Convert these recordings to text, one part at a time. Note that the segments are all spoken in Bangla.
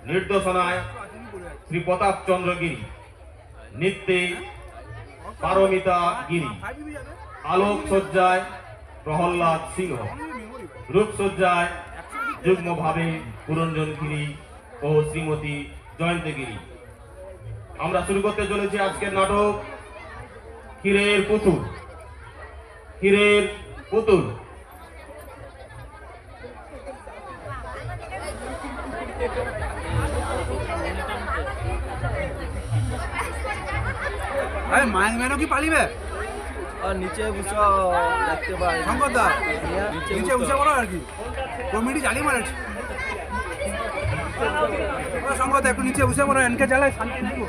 নির্দেশনায় শ্রী প্রতাপ চন্দ্র গিরি, নৃত্যে পারমিতা গিরি, আলোকসজ্জায় প্রহ্লাদ সিংহ, রূপসজ্জায় যুগ্মভাবে পুরঞ্জন গিরি ও শ্রীমতী জয়ন্তী গিরি। আমরা শুরু করতে চলেছি আজকের নাটক ক্ষীরের পুতুল। ক্ষীরের পুতুল। আরে মায়ের মেয়েও কি পালিবে? আর নিচে বসে দেখতে পাই শঙ্কর দা নিচে বসে পড়ো আর কি, কমিটি জ্বালিয়ে মারেছে। শঙ্কর দা একটু নিচে বসে পড়ো, এনকে জ্বালায় শান্তি নাই গো।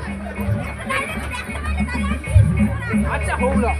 আচ্ছা হোক না।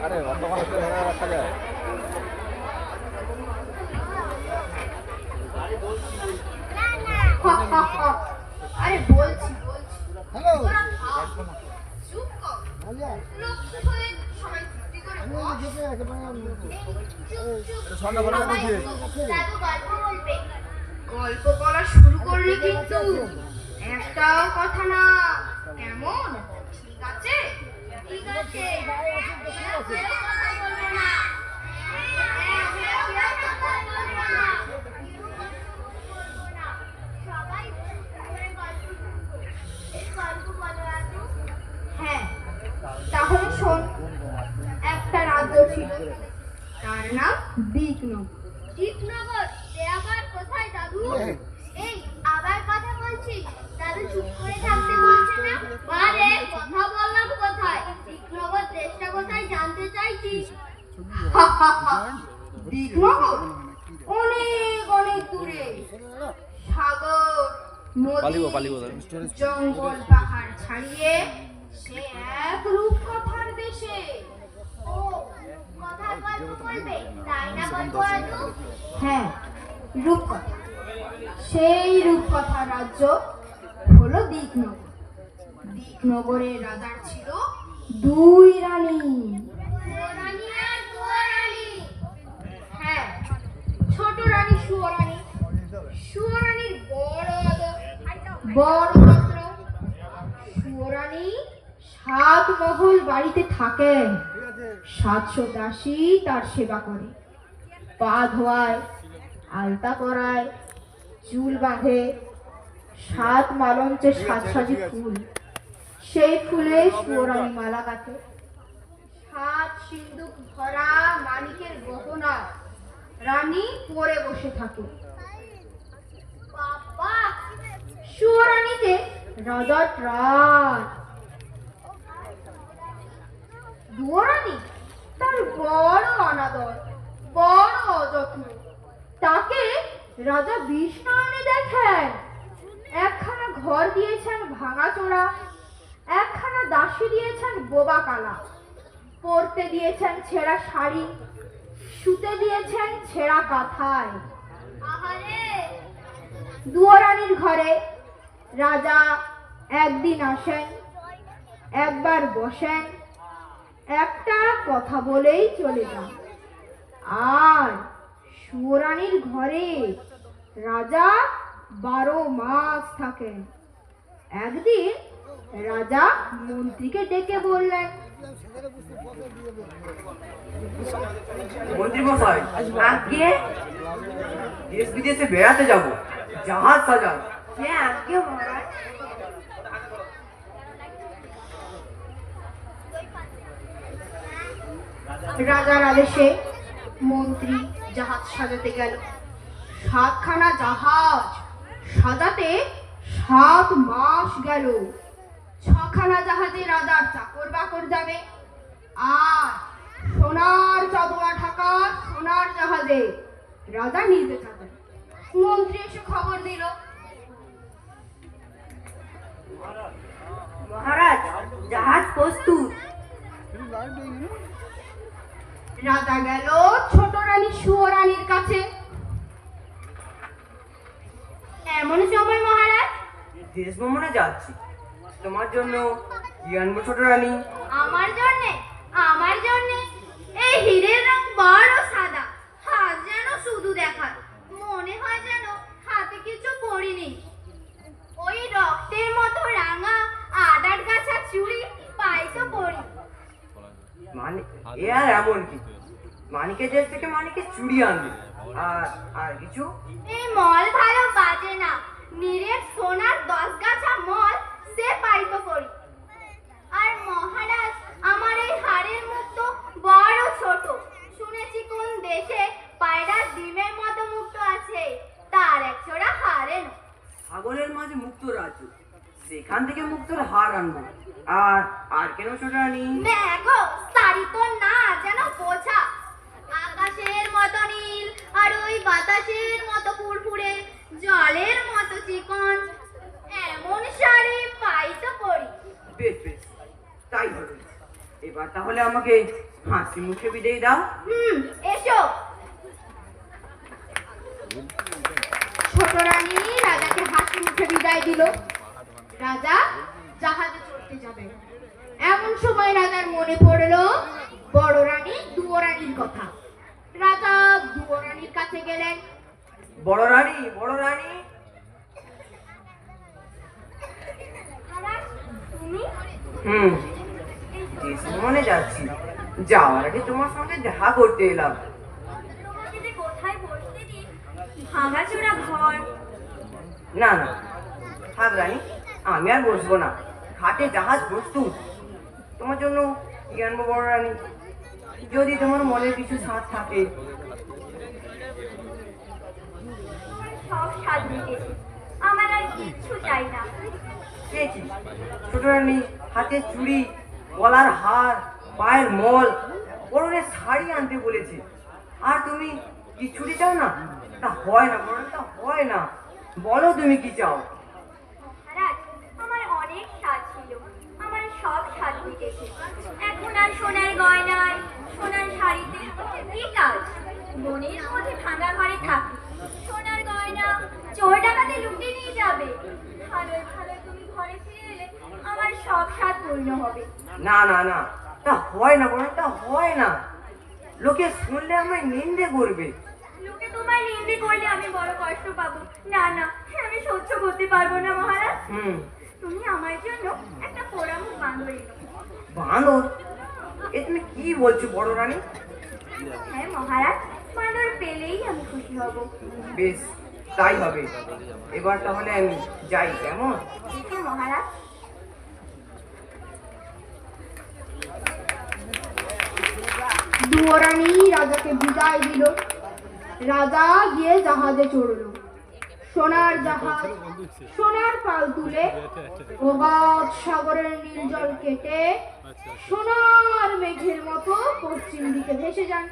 আরে অত কষ্ট রাখা যায়। আরে বলছি হ্যালো চুপ কর। লোক হয়ে সবাই চুপটি করে দাদু গল্প বলবে। গল্প বলা শুরু করলে কিন্তু একটাও কথা না। কেমন? ঠিক আছে ঠিক আছে, কথা বলবো না। হ্যাঁ তাহলে শোন। একটা রাজ্য ছিল, তার নাম দিকনগর। দিকনগর সে আবার কোথায় দাদু? এই আবার কথা বলছিস? দাদু চুপ করে থাকতে বলছে না? আরে কথা বললাম কোথায়? দিকনগর দেশটা কোথায় জানতে চাইছিস? দিকনগর অনেক অনেক দূরে। সাগর নদী জঙ্গল পাহাড় ছাড়িয়ে সে এক রূপকথার দেশে। ও কথার গল্প বলবে তাই না গল্পরাজু? হ্যাঁ রূপকথা। সেই রূপকথা রাজ্য হলো দিকনগর। দিকনগরের রাজার ছিল দুই রানী। হ্যাঁ ছোট রানী সুয়রানী। সুয়রানীর বড় পাত্র। সুয়রানী 7 মহল বাড়িতে থাকেন। 700 দাসী তার সেবা করে। পা ধোয়ায়, আলতা পরায়, চুল বাঁধে, 7 মালঞ্চে সাজি ফুল, সেই ফুলে সুয়োরানী মালা গাঁথে, 7 সিন্দুক ভরা মানিকের গহনা রানী পরে বসে থাকে। বাবা, সুয়োরানীতে রাজার রাত। দুয়োরানী তার বড় অনাদর, বড় অযত্ন। তাকে রাজা বিষ্ণয়নে দেখেন। একখানা ঘর দিয়েছেন ভাঙাচোরা, একখানা দাসী দিয়েছেন বোবা কালা, পরতে দিয়েছেন ছেঁড়া শাড়ি, শুতে দিয়েছেন ছেঁড়া কাঁথায়। দুয়োরানীর ঘরে রাজা একদিন আসেন, একবার বসেন, একটা কথা বলেই চলে যান। আর সুয়োরানীর ঘরে রাজা 12 মাস থাকেন। একদিন রাজা মন্ত্রীকে ডেকে বললেন, মন্ত্রী মশাই, আজকে দেশ বিদেশে বেড়াতে যাব, জাহাজ সাজান। হ্যাঁ আজ্ঞে মহারাজ। রাজার আদেশে মন্ত্রী জাহাজ সাজাতে গেল। 7খানা জাহাজ সাজাতে 7 মাস গেল। 6খানা জাহাজে রাজার চাকর বাকর যাবে, আর সোনার চাদরা ঢাকা সোনার জাহাজে রাজা নিজে যাবেন। মন্ত্রী এসে খবর দিল, মহারাজ, জাহাজ প্রস্তুত। রাজা গেল ছোট রানী সুয়োরানীর কাছে। এমন সময় মহারাজ, দেশ ভ্রমণে যাচ্ছি, তোমার জন্য কি আনবো ছোট রানী? আমার জন্যে এই হীরের রং বড় সাদা, হাত যেন শুধু দেখার, মনে হয় যেন হাতে কিছু পরিনি। ওই রক্তের মতো রাঙা 8 গাছা চুড়ি পায়ে তো পরি। মানে এ আর এমন কি, মানিকের দেশ থেকে মানিকের চুড়ি আনবে, আর কিছু? এই মল ভালো বাজে না, নিরেট সোনার 10 গাছা মল সে পাইতো করি। আর মহারাজ, আমার এই হাড়ের মুখ তো বড় ছোট। শুনেছি কোন দেশে পায়রার ডিমের মতো মুক্ত আছে, তার এক ছোড়া হাড়ের। সাগরের মাঝে মুক্ত রাজ্য, সেখান থেকে মুক্তর হার আনবো। আর কেন ছোট রানী? দেখো সারি তো না যেন বোঝা, আকাশের মতো নীল, আর ওই বাতাসের মতো ফুরফুরে, জলের মতো চিকন, এমন শাড়ি পাইতো পরি। বেশ বেশ, তাই হবে। এবার তাহলে আমাকে হাসি মুখে বিদায় দাও। এসো। ছোট রানী রাজাকে হাসি মুখে বিদায় দিল। রাজা জাহাজে চড়তে যাবে। এমন সময় রাজার মনে পড়লো বড় রানী দুয়োরানীর কথা। রাজা দুয়োরানীর কাছে গেলেন। বড় রানী, বড় রানী। তুমি? দেশ ভ্রমণে যাচ্ছি, যাওয়ার আগে তোমার সঙ্গে দেখা করতে এলাম। তোমাকে যে কোথায় বসতে দিই, ভাঙাচোরা ঘর। না না, থাক রানী, আমি আর বসবো না, ঘাটে জাহাজ প্রস্তুত। তোমার জন্য কি আনবো বড় রানী? যদি তোমার মনে কিছু সাথ থাকে। সব স্বাদ মিটেছে, আমার আর কিচ্ছু চাই না। সে কি ছোট রানী, হাতে চুড়ি, গলার হার, পায়ের মল, পরনে শাড়ি আনতে বলেছে, আর তুমি কি চুড়ি চাও না? তা হয় না বড়, তা হয় না। বলো তুমি কি চাও? মহারাজ, আমার অনেক স্বাদ ছিল, আমার সব স্বাদ মিটেছে। এখন আর সোনার গয়নায়, সোনার শাড়িতে কি কাজ? বনের মধ্যে ভাঙা ঘরে থাকি, সোনার গয়না চোর ডাকাতে লুকিয়ে নিয়ে যাবে। ভালোই ভালোই তুমি ঘরে ফিরে এলে আমার সব স্বাদ পূর্ণ হবে। না না না, তা হয় না বড়, তা হয় না। লোকে শুনলে আমায় নিন্দে করবে। লোকে তোমায় নিন্দে করলে আমি বড় কষ্ট পাবো। না না, আমি সহ্য করতে পারবো না মহারাজ। তুমি আমার জন্য একটা পোড়ামুখ বাঁদর এনো। বাঁদর? এ তুমি কি বলছো বড় রানী? হ্যাঁ মহারাজ, বাঁদর পেলে হব। বেশ, তাই হবে। এবার তাহলে আমি যাই, কেমন? ঠিক আছে মহারাজ। দুয়োরানী রাজাকে বিদায় দিল। রাজা গিয়ে জাহাজে চড়ল। সোনার জাহাজ সোনার পাল তুলে অগাধ সাগরের নীল জল কেটে সোনার মেঘের মতো পশ্চিম দিকে ভেসে যান।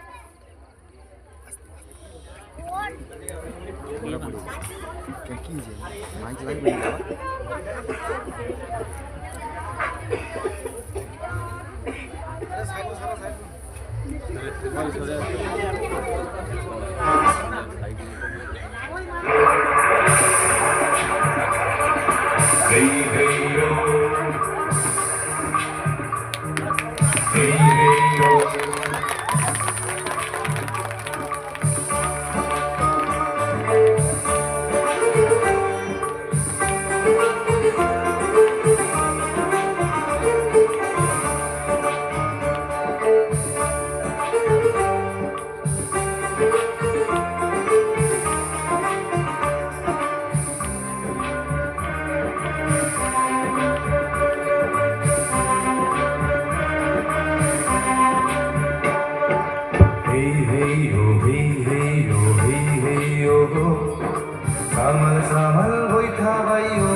সামাল সামাল বৈঠা ভাইও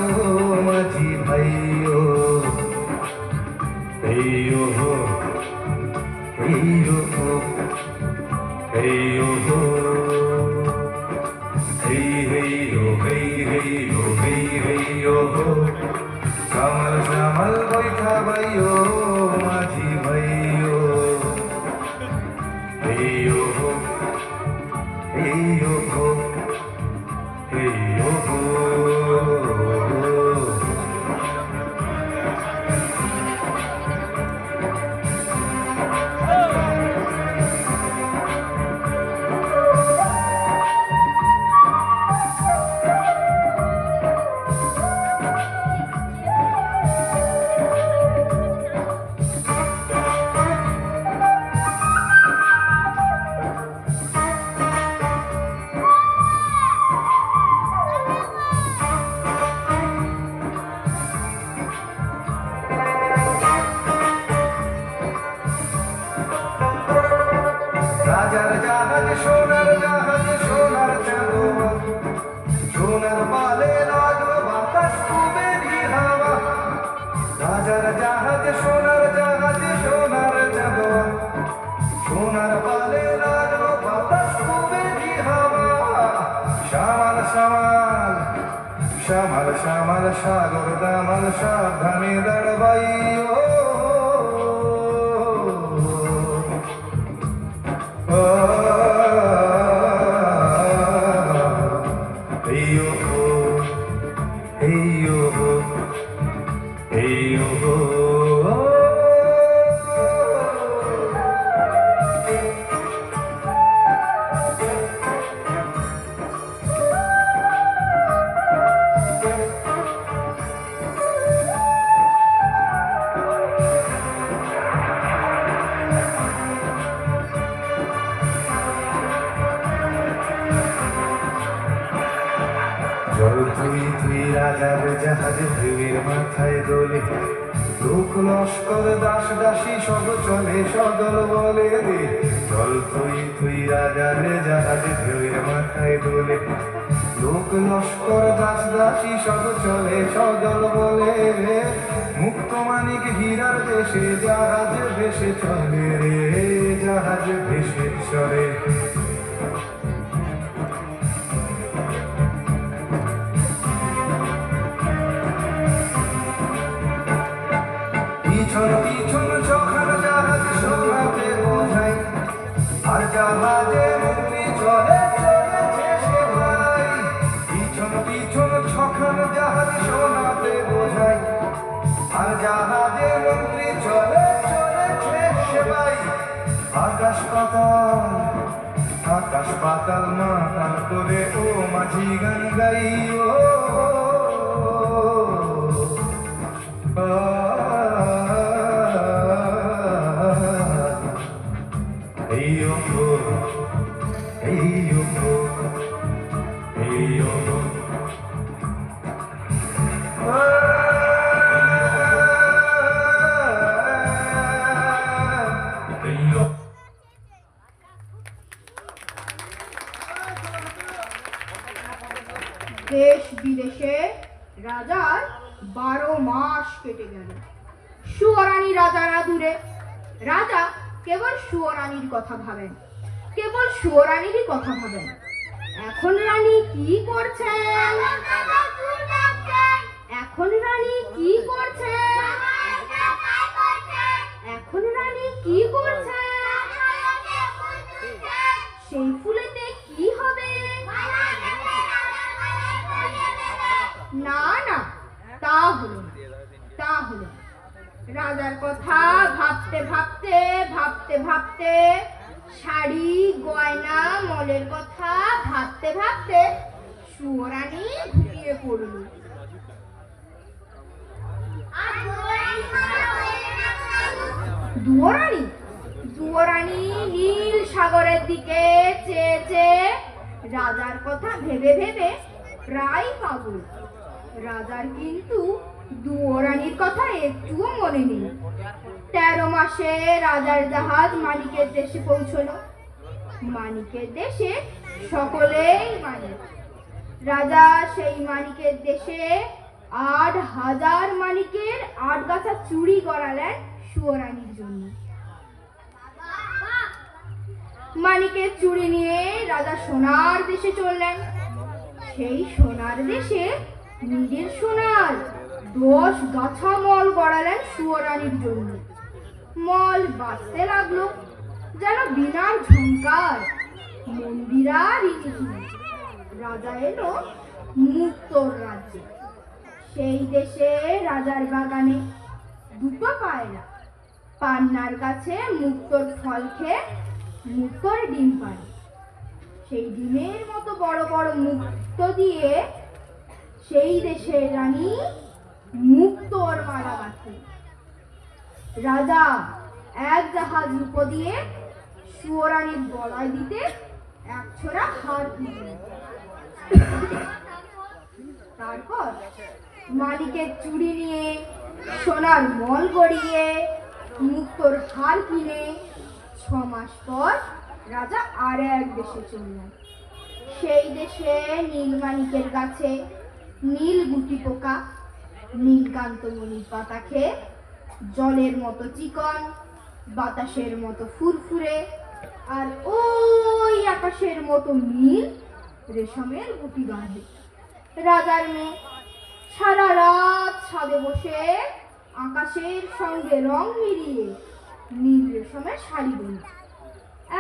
মাঝি ভাইও হেইও হো হেইও হো হেইও হো হেই হেইও হেই হেইও হেই হেইও হো সামাল সামাল বৈঠা ভাইও মাঝি ভাইও হেইও হো হেইও হো হেইও হো রাজার জাহাজ সোনার জাহাজ সোনার চাঁদোয়া সোনার পালে লাগলো বাতাস কুবেরি হাওয়া রাজার জাহাজ সোনার চাঁদোয়া সোনার পালে লাগলো বাতাস কুবেরি হাওয়া শ্যামাল শ্যামাল শ্যামাল শ্যামাল সাগর দামাল সাবধানে দাঁড়বাইও হেইও হো হেইও হো হেইও হো জল তুই তুই রাজার জাহাজ ঢেউয়ের মাথায় দোলে লোক লস্কর দাস দাসী সব চলে সদল বলে রে জল তুই তুই রাজার জাহাজ ঢেউয়ের মাথায় দোলে লোক লস্কর দাস দাসী সব চলে সদল বলে রে মুক্ত মানিক হীরার দেশে জাহাজ ভেসে চলে রে জাহাজ ভেসে চলে পিছন পিছন চখান জাহাজ সোনাতে বোঝাই আর জাহাজে মুক্তি চলে চলেছে সে ভাই পিছন পিছন ছখান জাহাজ সোনাতে বোঝাই আর জাহাজে মুক্তি চলে চলেছে সে ভাই আকাশ পাতাল মাতাল করে ও মাঝি গান গাইও হেইও হো হেইও হো দেশ বিদেশে রাজার 12 মাস কেটে গেল। সুয়রানী রাজার আদুরে। রাজা কেবল সুয়রানীর কথা ভাবেন, কেবল সুয়রানীরই কথা ভাবেন। এখন রানী কি করছেন? এখন রানী কি করছেন? এখন রানী কি করছেন? সেই ফুলেতে কি হবে? না না, তা হলো না, তা হলো না। রাজার কথা ভাবতে ভাবতে ভাবতে ভাবতে, শাড়ি গয়না মলের কথা ভাবতে ভাবতে সুয়রানী ঘুমিয়ে পড়ল। দুয়োরানী দুয়োরানী নীল সাগরের দিকে চেয়ে চেয়ে রাজার কথা ভেবে ভেবে প্রায় পাগল। রাজার কিন্তু দুয়োরানীর কথা একটুও মনে নেই। 13 মাসে রাজার জাহাজ মানিকের দেশে পৌঁছলো। মানিকের দেশে সকলেই মানিক। রাজা সেই মানিকের দেশে 8,000 মানিকের 8 গাছা চুড়ি গড়ালেন সুয়রানীর জন্য। মানিকের চুড়ি নিয়ে রাজা সোনার দেশে চললেন। সেই সোনার দেশে নিজের সোনার 10 গাছা মল গড়ালেন সুয়রানীর জন্য। মল বাজতে লাগলো যেন বিনার ঝংকার, মন্দিরা রিনিঝিনি। রাজা এলো মুক্তোর রাজ্যে। সেই দেশে রাজার বাগানে 2টো পায়রা পান্নার কাছে মুক্তোর ফল খেয়ে মুক্তোর ডিম পাড়ে। সেই ডিমের মতো বড় বড় মুক্তো দিয়ে সেই দেশের রানী মুক্তোর মালা গাঁথে। রাজা এক জাহাজ রূপো দিয়ে সুয়রানীর গলায় দিতে 1 ছোরা হার কিনলেন। তারপর মালিকের চুড়ি নিয়ে সোনার মল গড়িয়ে মুক্তোর হার কিনে 6 মাস পর রাজা আর এক দেশে চললেন। সেই দেশে নীলমাণিকের গাছে নীল গুটি পোকা নীলকান্তমণির পাতা খেয়ে জলের মতো চিকন, বাতাসের মতো ফুরফুরে, আর ওই আকাশের মতো নীল রেশমের গুটি বাঁধে। রাজার মেয়ে সারা রাত ছাদে বসে আকাশের সঙ্গে রং মিলিয়ে নীল রেশমের শাড়ি বুনে।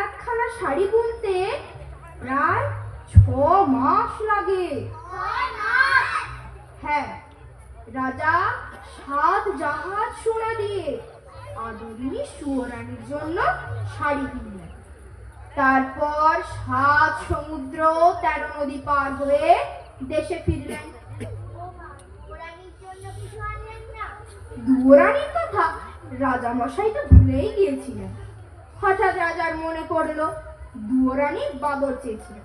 একখানা শাড়ি বুনতে প্রায় 6 মাস লাগে। হ্যাঁ, রাজা 7 জাহাজ সোনা দিয়ে আদরিনী সুয়রানীর জন্য শাড়ি কিনলেন। তারপর 7 সমুদ্র 13 নদী পার হয়ে দেশে ফিরলেন। দুয়োরানীর কথা রাজা মশাই তো ভুলেই গিয়েছিলেন। হঠাৎ রাজার মনে পড়লো দুয়োরানী বাদর চেয়েছিলেন।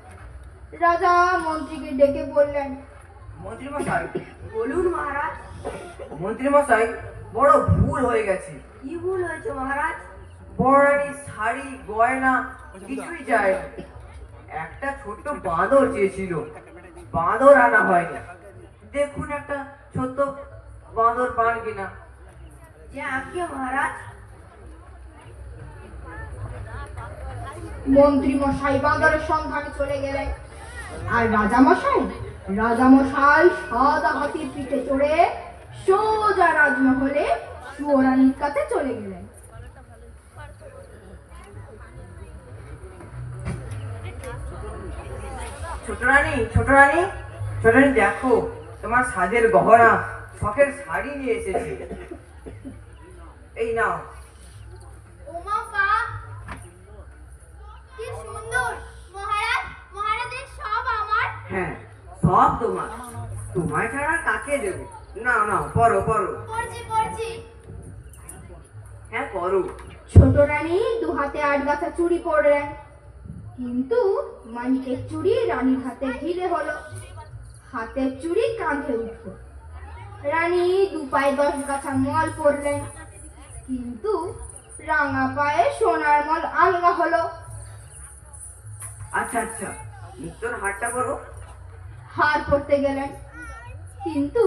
রাজা মন্ত্রীকে ডেকে বললেন, মন্ত্রী মশাই বলুন মহারাজ। মন্ত্রী মশাই, বড় ভুল হয়ে গেছে। কি ভুল হয়েছে মহারাজ? বড়রানীর শাড়ি গয়না কিছুই যায় না। একটা ছোট্ট বাঁদর চেয়েছিল, বাঁদর আনা হয়নি। দেখুন একটা ছোট্ট বাঁদর পান কিনা। যে আজ্ঞে মহারাজ। মন্ত্রী মশাই বাঁদরের সন্ধানে চলে গেলেন। আর রাজামশাই সাদা হাতির পিঠে চড়ে সোজা রাজমহলে সুয়রানীর কাছে চলে গেলেন। ছোট রানী, ছোট রানী, ছোট রানী, দেখো তোমার সাজের গহনা শখের শাড়ি নিয়ে এসেছি। এই নাও। ওমা বাহ, কি সুন্দর! মহারাজ, মহারাজের সব আমার? হ্যাঁ, সব তোমার। তোমায় ছাড়া কাকে দেবো? না না, পরো পরো। পড়ছি। হ্যাঁ, পরো। ছোট রানী 2 হাতে 8 গাছা চুড়ি পরলেন, কিন্তু মানিকের চুড়ি রানীর হাতে ঢিলে হলো। হাতের চুড়ি কাঁধে উঠল। রানী 2 পায়ে 10 গাছা মল পরলেন, কিন্তু রাঙা পায়ে সোনার মল আলগা হলো। আচ্ছা আচ্ছা, মুক্তোর হারটা পরো। হার পরতে গেলেন, কিন্তু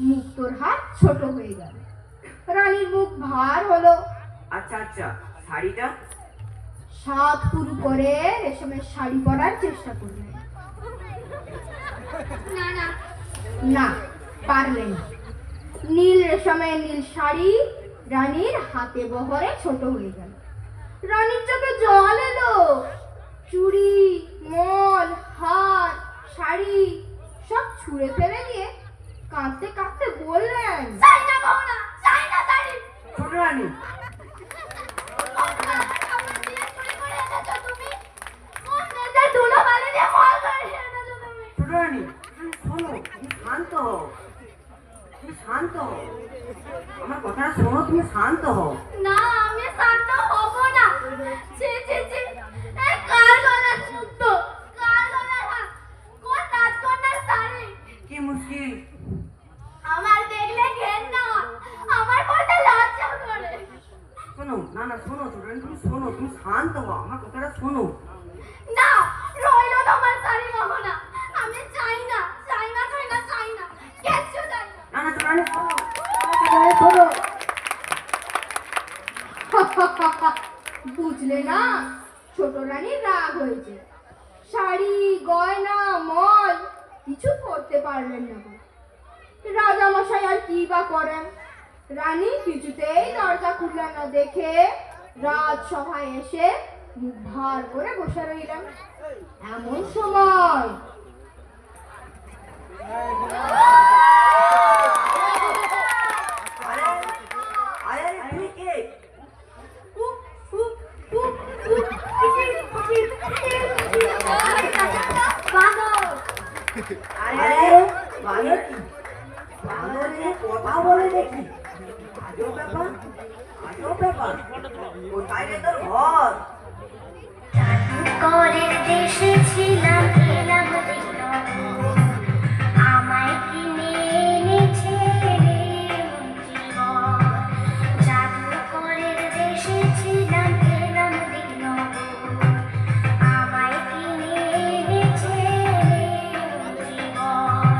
মুক্তোর হার ছোট হয়ে গেল। রানীর মুখ ভার হলো। আচ্ছা আচ্ছা, শাড়িটা? 7 পুরু করে রেশমের শাড়ি পরার চেষ্টা করলেন। না না না, পারলেন না। নীল রেশমের নীল শাড়ি রানীর হাতে বহরে ছোট হয়ে গেল। রানীর চোখে জল এলো। চুড়ি, মল, হার, শাড়ি সব ছুঁড়ে ফেলে দিয়ে কাঁদতে কাঁদতে বললেন, চাই না গহনা, চাই না শাড়ি। ছোট রানী, ছোট রানী, শোনো, তুমি শান্ত হও, তুমি শান্ত হও, আমার কথাটা শোনো, তুমি শান্ত হও। না, আমি শান্ত হব না। ছি ছি ছি, এই কার গলার মুক্তো, কার গলার হার, কোন রাজকন্যার শাড়ি। কি মুশকিল? আমার দেখলে ঘেন্না হয়, আমার কথা লজ্জা করে। শোনো, না না, শোনো ছোট রানী, তুমি শোনো, তুমি শান্ত হও, আমার কথাটা শোনো। না, রইলো তোমার শাড়ি গহনা। আমি চাই না, চাই না, চাই না, চাই না, কিচ্ছু চাই না। না না, ছোট রানী শোনো, ছোট রানী শোনো। বুঝলে না, ছোট রানীর রাগ হয়েছে। শাড়ি, গয়না, মল কিছু করতে পারলেন না। রাজামশাই আর কি বা করেন? রানী কিছুতেই দরজা খুললেন না দেখে রাজসভায় এসে মুখ ভার করে বসে রইলেন। এমন সময় আরে আরে, তুমি কে? উপ, উপ, উপ, উপ, কিচির, কিচির, কিচির, কিচির। বাঁদর। আরে বানর কি? বানর যে কথা বলে দেখি, আজব ব্যাপার, আজব ব্যাপার। কোথায় রে তোর ঘর? জাদুকরের দেশে ছিলাম, এলাম দেখলাম, আমায় কিনে এনেছে রে জীবন। জাদুকরের দেশে ছিলাম, এলাম দেখলাম, আমায় কিনে এনেছে রে জীবন।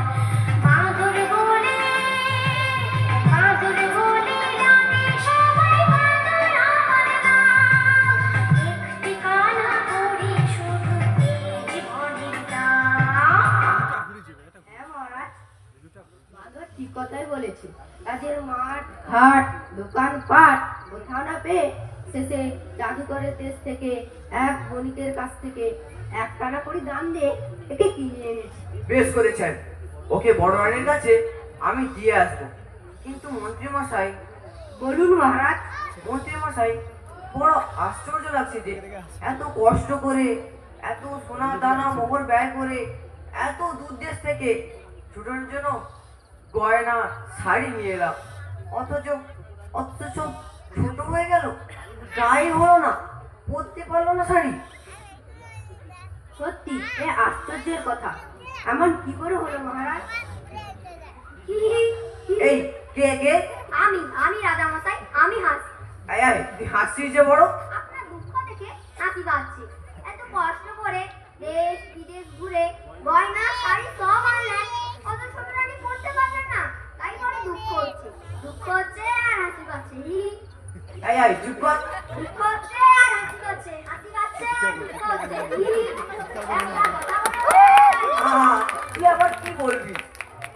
বাঁদর বলে ডাকে সবাই, বাঁদর আমার নাম। একটি কানা করি শুধু এই জীবনের দাম। হ্যাঁ মহারাজ, বাঁদর ঠিক কথাই বলেছে। কাজের মাঠ ঘাট দোকান পাট কোথাও না পেয়ে শেষে জাদুকরের দেশ থেকে এক বণিকের কাছ থেকে 1 টাকা করে দাম দিয়ে একে কিনে এনেছি। বেশ করেছেন, ওকে বড় রানীর কাছে আমি দিয়ে আসবো। কিন্তু মন্ত্রী মশাই, বলুন মহারাজ। মন্ত্রী মশাই, বড় আশ্চর্য লাগছে যে এত কষ্ট করে, এত সোনা দানা মোহর ব্যয় করে, এত দূর দেশ থেকে ছোটর জন্য গয়না শাড়ি নিয়ে এলাম, অথচ অথচ ছোট হয়ে গেল, গায়ে হলো না, পরতে পারলো না শাড়ি। সত্যি এ আশ্চর্যের কথা। এমন কি করে হলো মহারাজ? এই কে কে? আমি রাজামশাই, আমি হাসি। আয় আয়, তুই হাসছিস যে বড়? আপনার দুঃখ দেখে হাসি পাচ্ছে। এত কষ্ট করে দেশ বিদেশ ঘুরে গয়না শাড়ি সব আনলেন, অত ছোট রানী পড়তে পারলেন না, তাই বড় দুঃখ হচ্ছে। দুঃখ হচ্ছে আর হাসি পাচ্ছে। আয় আয়, চুপ কর। দুঃখ হচ্ছে আর হাসি পাচ্ছে, হাসি পাচ্ছে আর দুঃখ হচ্ছে। একটা কথা বলে তুই আবার কি বলবি?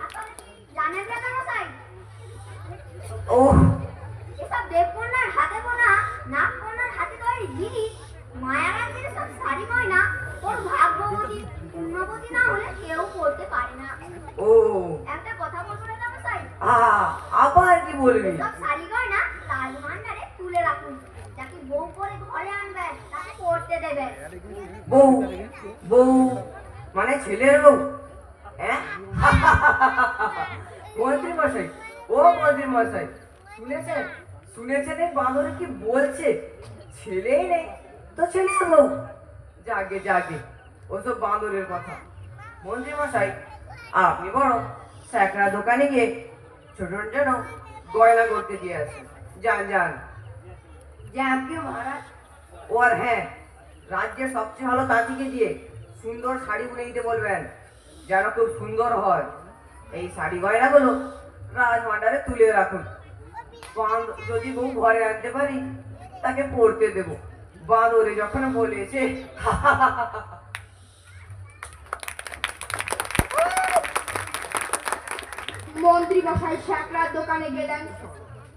আপনারা কি জানেন রাজামশাই? ওহ, এসব দেবকন্যার হাতে বোনা, নাগকন্যার হাতে তৈরি জিনিস, মায়ারাজ্যের সব শাড়ি গয়না ওর ভাগ্যবতী পুণ্যবতী না হলে কেউ পড়তে পারে না। ও, একটা কথা বলবো রাজামশাই, আবার কি বলবি? সব শাড়ি গয়না লাল ভান্ডারে তুলে রাখুন। যাকে বউ করে ঘরে আনবেন তাকে পড়তে দেবেন। বউ? বউ মানে ছেলের বউ? হ্যাঁ? মন্ত্রী মশাই, ও মন্ত্রী মশাই, শুনেছেন? শুনেছেন এই বাঁদরে কি বলছে? ছেলেই নেই তো ছেলের বউ? জাগে জাগে, ওসব বাঁদরের কথা। মন্ত্রী মশাই, আপনি বড় স্যাকরা দোকানে গিয়ে ছোটর জন্য গয়না করতে দিয়ে আসেন। যান যান। যাকে মহারাজ। ও আর হ্যাঁ, রাজ্যের সবচেয়ে ভালো তাঁতিকে দিয়ে সুন্দর শাড়ি বুনে দিতে বলবেন। যেন খুব সুন্দর হয়। এই শাড়ি গয়নাগুলো রাজভান্ডারে তুলে রাখুন। যদি বউ ঘরে আনতে পারি তাকে পড়তে দেব। বাঁদরে যখন বলেছে মন্ত্রী মশাই শ্যাকরার দোকানে গেলেন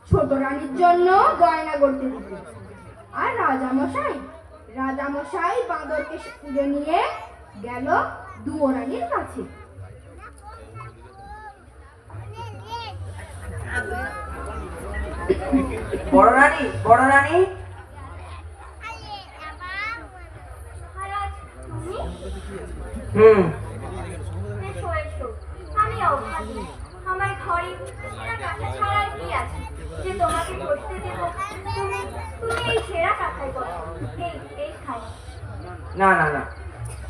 ছোট রানীর জন্য গয়না করতে দিতে। আর রাজামশাই বাঁদরকে তুলে নিয়ে গেল দুয়োরানীর কাছে। বড় রানী মহারাজ, তুমি? হুম এসো, এসো। আমি অভাগী। আমার ঘরে ছেঁড়া কাঁথা ছাড়া আর কি আছে যে তোমাকে পড়তে দেব? তুমি এই ছেঁড়া কাঁথায় করো। এই খাই। না না না,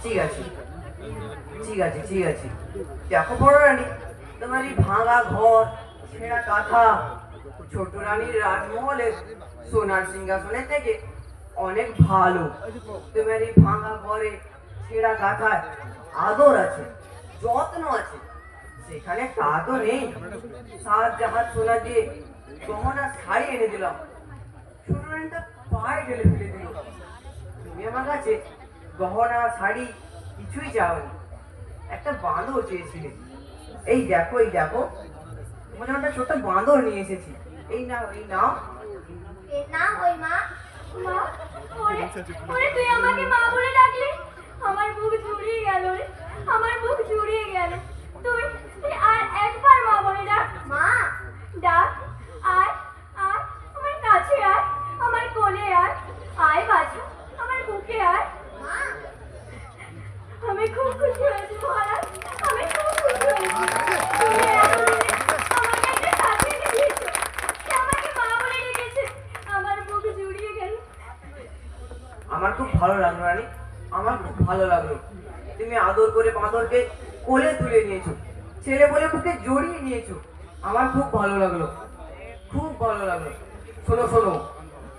ঠিক আছে। দেখো বড় রানী, তোমার এই ভাঙা ঘর, ছেঁড়া কাঁথা ছোট রানীর রাজমহলের সোনার সিংহাসনের থেকে অনেক ভালো। তোমার এই ভাঙা ঘরে, ছেঁড়া কাঁথায় আদর আছে, যত্ন আছে। সেখানে তা তো নেই। সাত জাহাজ সোনা দিয়ে গহনা শাড়ি এনে দিলাম, ছোট রানীটা পায়ে ঢেলে ফেলে দিল। তুমি আমার কাছে গহনা শাড়ি কিছুই চাওনি, একটা বাঁদর চেয়েছিলে। এই দেখো তোমার জন্য একটা ছোট্ট বাঁদর নিয়ে এসেছি। এই নাও এর নাম ওই মা। মা, ওরে তুই আমাকে মা বলে ডাকলি। আমার বুক জুড়িয়ে গেল রে, আমার বুক জুড়িয়ে গেল। তুই আর একবার মা বলে ডাক। মা ডাক। আয় আয় আমার কাছে আয়, আমার কোলে আয় বাছা, আমার বুকে আয়। মা, আমি খুব খুশি হয়েছি মহারাজ, আমি খুব খুশি হয়েছি। তুমি আমাকে একটা সাথে এনে দিয়েছো, সে আমাকে মা বলে ডেকেছে। আমার বুক জুড়িয়ে গেল। আমার খুব ভালো লাগলো রানী, আমার খুব ভালো লাগলো। তুমি আদর করে বাঁদরকে কোলে তুলে নিয়েছো, ছেলে বলে বুকে জড়িয়ে নিয়েছো। আমার খুব ভালো লাগলো। শোনো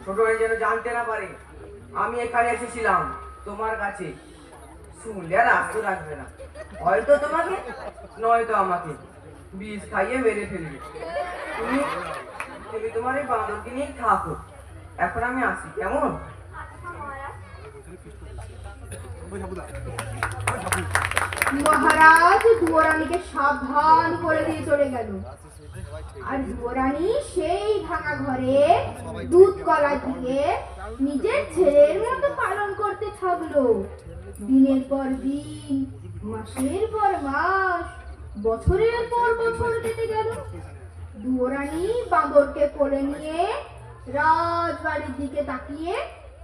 ছোট রানী যেন জানতে না পারে আমি এখানে এসেছিলাম তোমার কাছে। শুনলে আর আস্ত রাখবে না, হয়তো তোমাকে নয়তো আমাকে বিষ খাইয়ে মেরে ফেলবে। তুমি তোমার এই বাঁদরকে নিয়েই থাকো। এখন আমি আসি, কেমন? আচ্ছা মহারাজ। মহারাজ দুয়োরানীকে সাবধান করে দিয়ে চলে গেল। আর দুয়োরানী সেই ভাঙা ঘরে দুধ কলা দিয়ে নিজের ছেলের মতো পালন করতে থাকলো। দিনের পর দিন, মাসের পর মাস, বছরের পর বছর কেটে গেল। দুয়োরানী বাঁদরকে কোলে নিয়ে রাজবাড়ির দিকে তাকিয়ে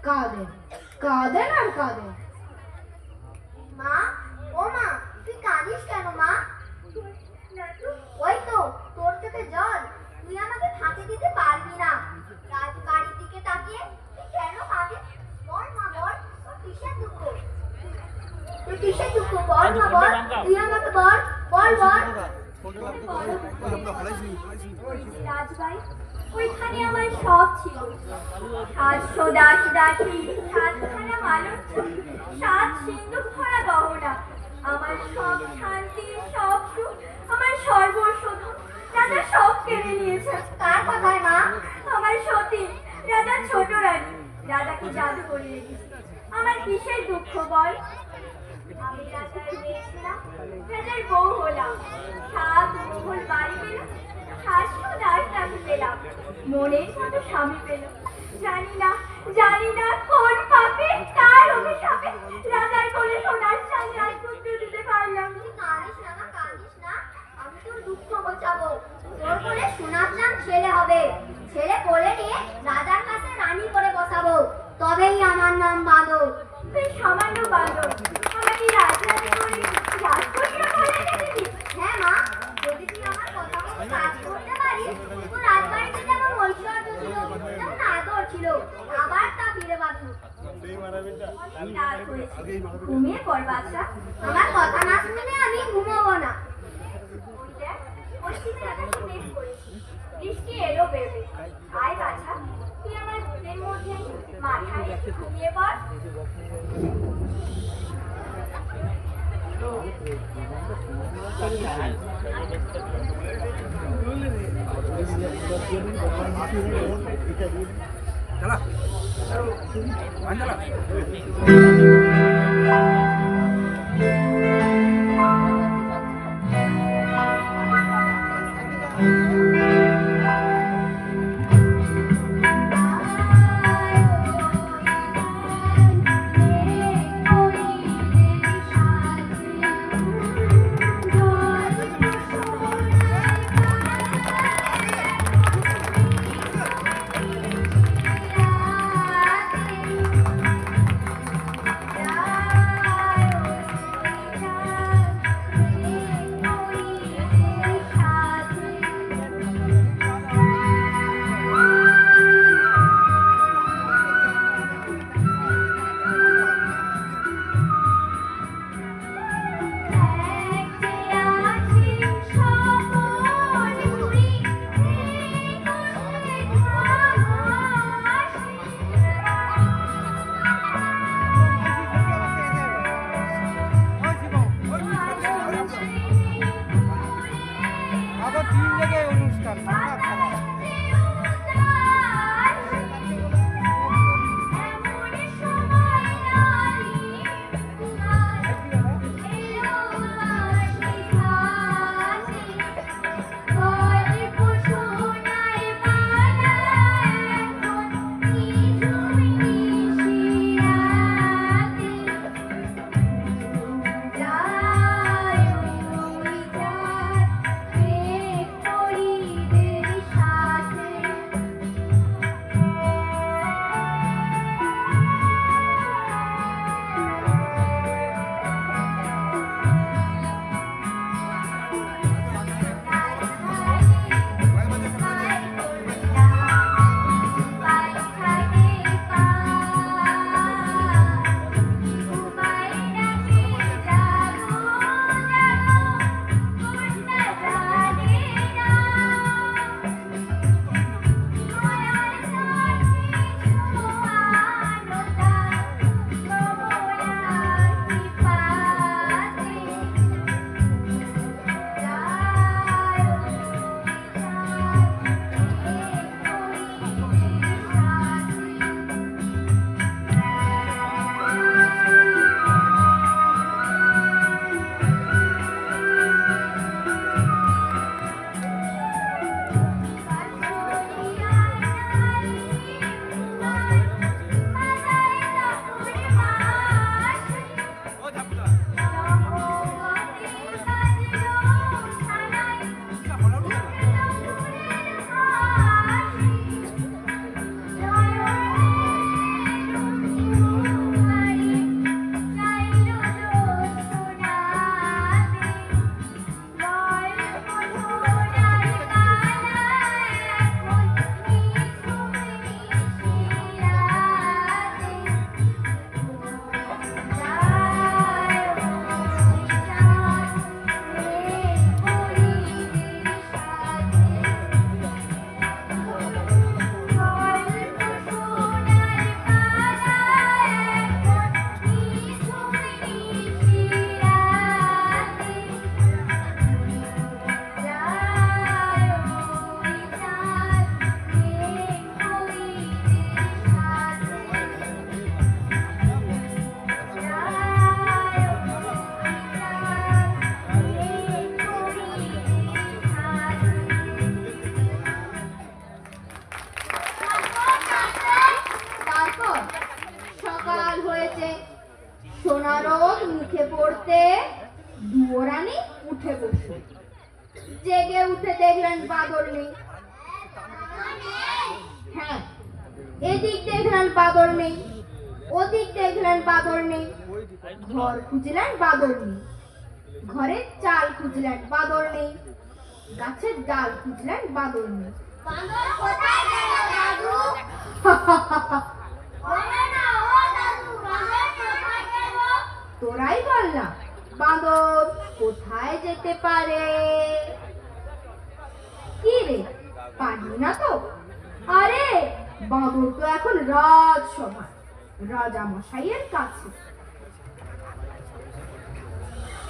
কাঁদেন। মা, ও মা, তুই কাঁদিস কেন মা? ওই তো তোর চোখে জল, তুই আমাকে থাকতে দিতে পারবি না। রাজবাড়ির দিকে তাকিয়ে তুই কেন কাঁদিস? বল মা বল, তোর কিসের দুঃখ? বল মা বল, তুই আমাকে বল। রাজবাড়ি, ওইখানে আমার সব ছিল। 700 দাসী, 7খানা মানুষ, 7 সিন্ধুক ভরা গহনা। আমার সব শান্তি, সব সুখ, আমার সর্বস্ব ধন রাজা সব কেড়ে নিয়েছে। কার কথায় মা? আমার সতী, রাজার ছোট রানী। রাজাকে জাদু করে রেখেছে। আমার কিসের দুঃখ বল? আমি রাজার মেয়ে ছিলাম, রাজার বউ হলাম। 7 মহল বাড়ি পেলাম, 700 দাসী পেলাম, মনের মতো স্বামী পেলাম। জানি না কোন পাপে, কার অভিশাপে রাজার কোলে সোনার চাল রাজপুত্র দিতে পারলাম। তুই কাঁদিস না, আমি তোর দুঃখ বোঝাবো। তোর কোলে সোনার চাল ছেলে হবে, ছেলে কোলে নিয়ে রাজার কাছে রানী করে বসাবো। তবেই আমার নাম বাঁদর। তুই সামান্য বাঁদর, আমাকে রাজরানী করে রাজপুত্র করে রেখেছিস। হ্যাঁ মা, যদি তুই আমার কথা মতো কাজ করতে পারিস, তো রাজবাড়িতে যেমন ঐশ্বর্য ছিল, তেমন আদর ছিল, আবার তা ফিরে পাবি। অনেক রাত হয়েছে, চালা চালা সোনারোদ মুখে পড়তে দুয়োরানি উঠে বসে জেগে উঠে দেখলেন বাদর নেই। হ্যাঁ, এদিক দেখলেন বাদর নেই, ওদিক দেখলেন বাদর নেই, ঘর খুঁজলেন বাদর নেই, ঘরের চাল খুঁজলেন বাদর নেই, গাছের ডাল খুঁজলেন বাদর নেই। বাদর কোথায় গেল দাদু? তোরাই বল না, বাঁদর কোথায় যেতে পারে? কি রে, পারবি না তো? আরে বাঁদর তো এখন রাজসভা, রাজা মশাইয়ের কাছে।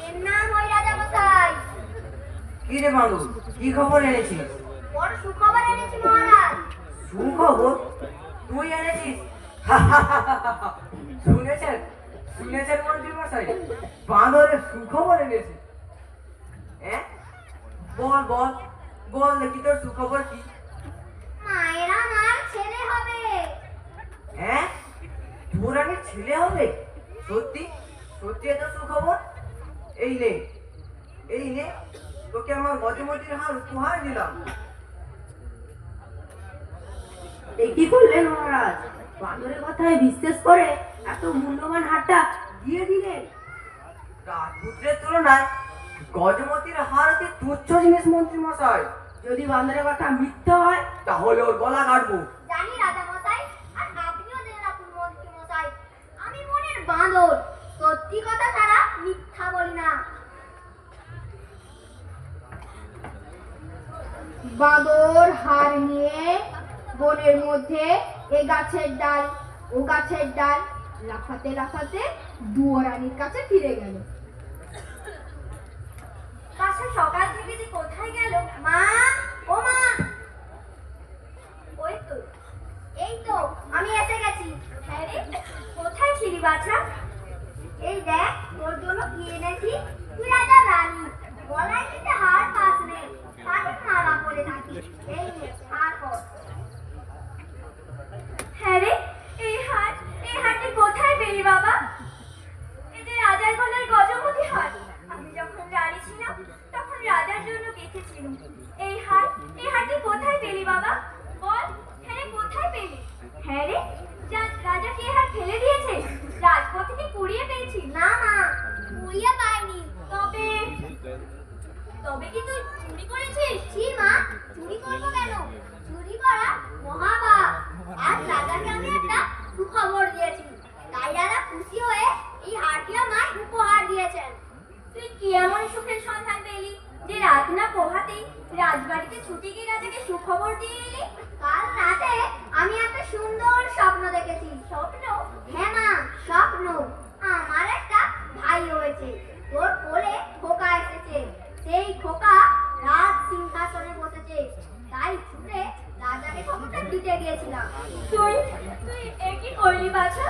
এর নাম কি রে বাঁদর, কি খবর এনেছিস? বড় সুখবর এনেছি মহারাজ। সুখবর? তুই এনেছিস? শুনেছেন শুনেছেন মন্ত্রী মশাই, বাঁদরের সুখবর এনেছে। হ্যাঁ, বল বল বল দেখি তোর সুখবর কি? মায়ের আমার ছেলে হবে। হ্যাঁ, তোর আগে ছেলে হবে? সত্যি সত্যি এত সুখবর? এই নে এই নে, তোকে আমার গজমতির হার উপহার দিলাম। এই কি করলেন মহারাজ? বাঁদরের কথায় বিশ্বাস করে এত মূল্যবান হারটা দিয়ে দিলেন? রাজপুত্রের তুলনায় গজমতির হার অতি তুচ্ছ জিনিস মন্ত্রী মশাই। যদি বাঁদরের কথা মিথ্যা হয়? তাহলে ওর গলা কাটবো। জানি রাজা মশাই, আর আপনিও জেনে রাখুন মন্ত্রী মশাই, আমি মনের বাঁদর, সত্যি কথা ছাড়া মিথ্যা বলি না। বাঁদর হার নিয়ে বনের মধ্যে এ গাছের ডাল ও গাছের ডাল লাফাতে লাফাতে দুয়োরানীর কাছে ফিরে গেল। বাসা সকাল থেকে যে কোথায় গেল? মা, ও মা, ওই তো। এই তো আমি এসে গেছি। হ্যাঁ রে, কোথায় ছিলি বাছা? এই দেখ তোর জন্য কি এনেছি। তুই রাজা রানী, গলায় কিন্তু হার পাস নে, তাকে মালা পরে থাকি। এই নে হার পর। হ্যাঁ রে, এই হারটি কোথায় পেলি বাবা? এতে রাজার গলার গজমতি হার। আমি যখন রানী ছিলাম তখন রাজার জন্য গেঁথেছিলাম। এই হারটি কোথায় পেলি বাবা? বল, হ্যাঁ রে, কোথায় পেলি? হ্যাঁ রে, রাজা কি হার ফেলে দিয়েছে? রাজপথ থেকে কুড়িয়ে পেয়েছি? না মা, কুড়িয়ে পাইনি। তবে কি তুই চুরি করেছিস? ছি মা, চুরি করবো কেন? চুরি করা মহাপাপ। আজ রাজাকে আমি একটা সুখবর দিয়েছি, তাই রাজা খুশি হয়ে এই হারটি আমায় উপহার দিয়েছেন। তুই কি এমন সুখের সন্ধান পেলি যে রাত না পোহাতেই রাজবাড়িতে ছুটি গিয়ে রাজাকে সুখবর দিয়ে এলি? কাল রাতে আমি একটা সুন্দর স্বপ্ন দেখেছি। স্বপ্ন? হ্যাঁ মা, স্বপ্ন। আমার একটা ভাই হয়েছে, তোর কোলে খোকা এসেছে। সেই খোকা রাজ সিংহাসনে বসেছে, তাই ছুটে রাজাকে খবরটা দিতে গিয়েছিলাম। তুই একই করলি বাছা?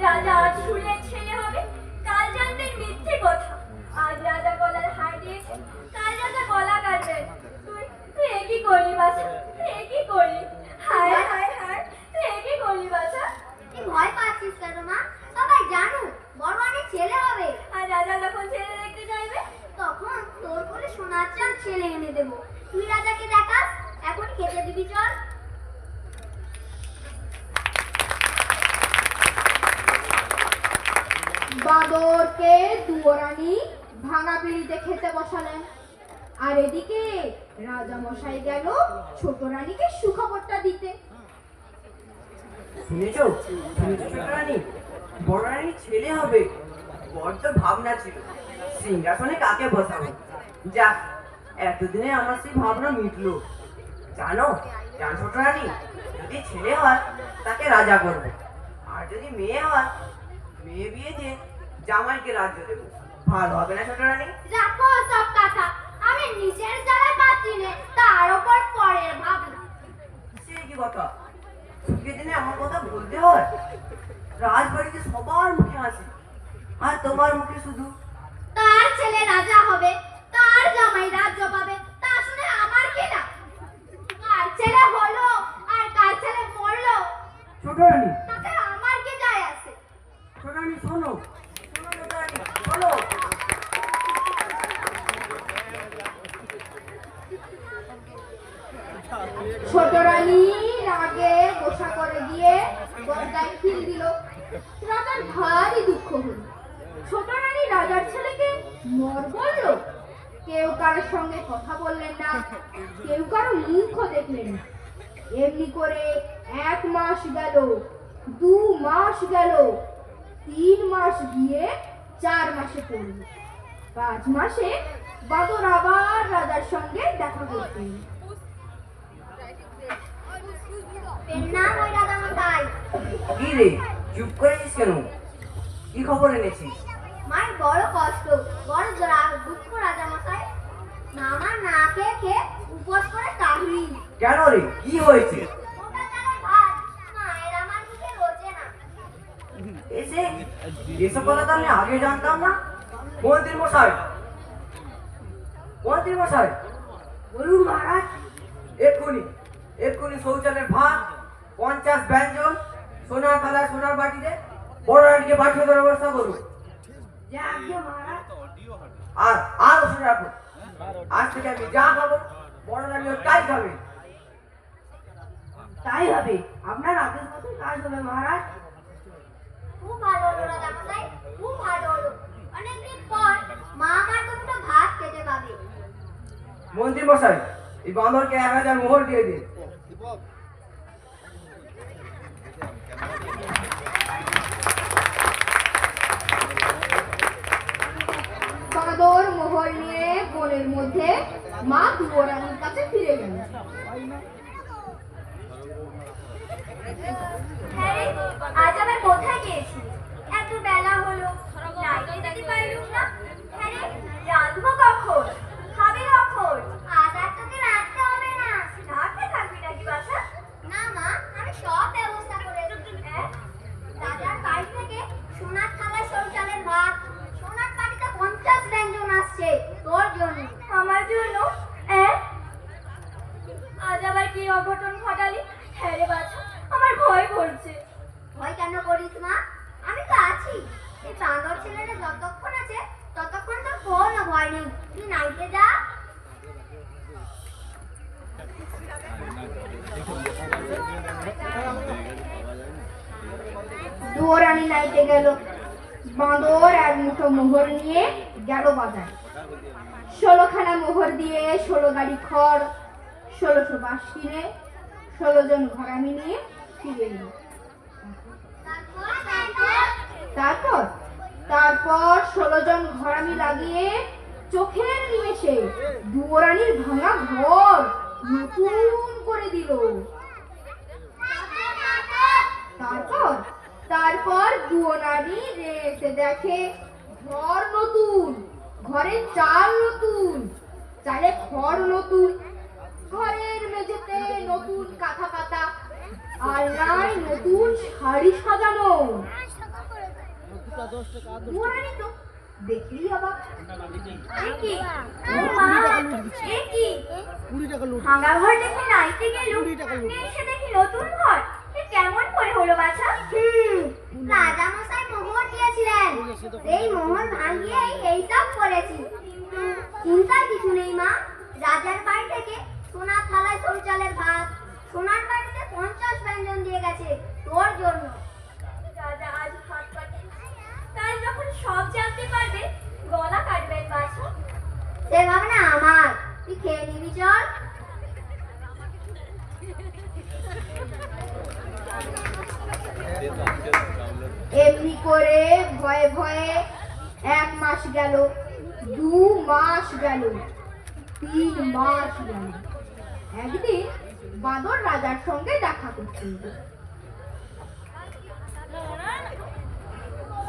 রাজা আজ শুনলেন ছেলে হবে, কাল জানবেন মিথ্যে কথা। আজ রাজা গলার হার দিয়েছে, কাল রাজা গলা কাটবেন। তুই একই করলি বাছা, তুই একই করলি। হায় হায় হায়, তুই একই করলি বাছা। তুই ভয় পাচ্ছিস কেন মা? সবাই জানুক বড় অনেক ছেলে হবে। আর রাজা যখন ছেলে দেখতে যাইবে তখন তোর কোলে সোনার চাঁদ ছেলে এনে দেবো। তুই রাজাকে দেখাস, এখন খেতে দিবি চল। বাঁদরকে দুয়োরানী ভাঙা পিঁড়িতে খেতে বসালেন, আর এদিকে রাজা মশাই গেল ছোট রানীকে সুখবরটা দিতে। শুনেছো শুনেছো ছোট রানী, বড় রানীর ছেলে হবে। বড্ড ভাবনা ছিল সিংহাসনে কাকে বসাবো। যাক, এতদিনে আমার সেই ভাবনা মিটলো। জানো ছোট রানী, যদি ছেলে হয় তাকে রাজা করবো, আর যদি মেয়ে হয় মেয়ে বিয়ে দিয়ে জামাইকে রাজ্য দেবো। ভালো হবে না ছোট রানী? রাখো সব কথা, আমি নিজের জ্বালায় পাচ্ছি না, তার উপর পরের ভাবনা। সে কি কথা? সুখের দিনে আমার কথা বলতে হয়? রাজবাড়িতে সবার মুখে হাসি, আর তোমার মুখে শুধু তার ছেলে রাজা হবে, তার জামাই রাজ্য পাবে, তা শুনে আমার কি না? কার ছেলে হলো আর কার ছেলে মরলো ছোট রানী। তাতে আমার কি যায় আসে? ছোট রানী শোনো, শোনো ছোট রানী, শোনো। ছোট রানী রাগে গোসা করে দিয়ে দরজায় খিল দিল। রাজার ভারী দুঃখ হলো। ছোট রানী রাজার ছেলেকে মর বলল। কেউ কারোর সঙ্গে কথা বললেন না, কেউ কারো মুখও দেখলেন না। এমনি করে 1 মাস গেল, 2 মাস গেল, 3 মাস গিয়ে 4 মাসে পড়ল। 5 মাসে বাঁদর আবার রাজার সঙ্গে দেখা করতে এলো। নাম ওই রাজা মশাই। কি রে, চুপ করেছিস কেন? কি খবর এনেছিস? আমার বড় কষ্ট, বড় দুঃখ রাজা মশাই। আমার নাম কেন রে, কি হয়েছে? মোটা চালের ভাত মায়ের আমার মুখে রোজে না। এসে এসব কথা তো আমি আগে জানতাম না। মন্ত্রী মশাই, মন্ত্রী মশাই, বলুন মহারাজ। এক্ষুনি শৌচালয়ের ভাত 50 ব্যঞ্জন সোনার থালা সোনার বাটিতে বড় রানীকে পাঠিয়ে দেওয়ার ব্যবস্থা করুন। যে আজ্ঞে মহারাজ। আর শুনে রাখুন, আজ থেকে আমি যা খাবো বড় রানীও তাই খাবে। তাই হবে, আপনার আদেশ মতো কাজ হবে মহারাজ। খুব ভালো হলো রাজামশাই, খুব ভালো হলো। অনেকদিন পর মা আমার দুটো ভাত খেতে পাবে। মন্ত্রী মশাই, এই বাঁদরকে 1000 মোহর দিয়ে দিন। বাঁদর মোহর নিয়ে বনের মধ্যে মা দুয়োরানীর কাছে ফিরে গেল। হ্যাঁ রে, আজ আবার কোথায় গিয়েছিস? এত বেলা হলো, নাইতে যেতে পারলুম না। হ্যাঁ রে, রাঁধবো কখন? খাবে কখন? আজ আর তোকে রাঁধতে হবে না। রাঁধতে থাকবি নাকি বাসা? না মা, আমি সব ব্যবস্থা করেছি। রাজার বাড়ি থেকে সোনার থালা শৌচালের ভাত, সোনার বাড়িতে 50 ব্যঞ্জন আসছে তোর জন্য। আমার জন্য? আজ আবার কি অঘটন ঘটালি? হ্যাঁ রে বাছা, আমার ভয় করছে। ভয় কেন করিস মা? আমি তো আছি। এই বাঁদর ছেলেটা যতক্ষণ আছে ততক্ষণ তো কোনো ভয় নেই। তুই নাইতে যা। দুয়োরানী নাইতে গেল। বাঁদর এক মুঠো মোহর নিয়ে গেল বাজারে। 16খানা মোহর দিয়ে 16 গাড়ি খড়, 1600 বাঁশ কিনে 16 জন ঘরামি নিয়ে ফিরে এলো। তারপর 16 জন ঘরামি লাগিয়ে চোখের নিমেষে দুয়োরানীর ভাঙা ঘর নতুন করে দিল। তারপর দুয়োরানী এসে দেখে ঘর নতুন, ঘরে চাল নতুন, চালে খড় নতুন, ঘরের মেঝেতে নতুন কাঁথা পাতা, আলনায় নতুন শাড়ি সাজানো। দুয়োরানী তো দেখলেই অবাক। এ কি? ও মা, এ কি? ভাঙা ঘর দেখে নাইতে গেলুম, এসে দেখি নতুন ঘর। এ কেমন করে হলো বাছা? রাজামশাই মোহর দিয়েছিলেন, এই মোহর ভাঙিয়েই এইসব করেছি। কিন্তু চিন্তার কিছু নেই মা, রাজার বাড়ি থেকে সোনার থালায় শৌচালের ভাত, সোনার বাড়িতে 50 ব্যঞ্জন দিয়ে গেছে তোর জন্য। রাজা আজ ভাত পাঠান, কাল যখন সব জানতে পারবে গলা কাটবেন বাছা। সে ভাবনা আমার, তুই খেয়ে নিবি চল। এমনি করে ভয়ে ভয়ে 1 মাস গেল, 2 মাস গেল, 3 মাস গেল। একদিন বাঁদর রাজার সঙ্গে দেখা করতে এলো।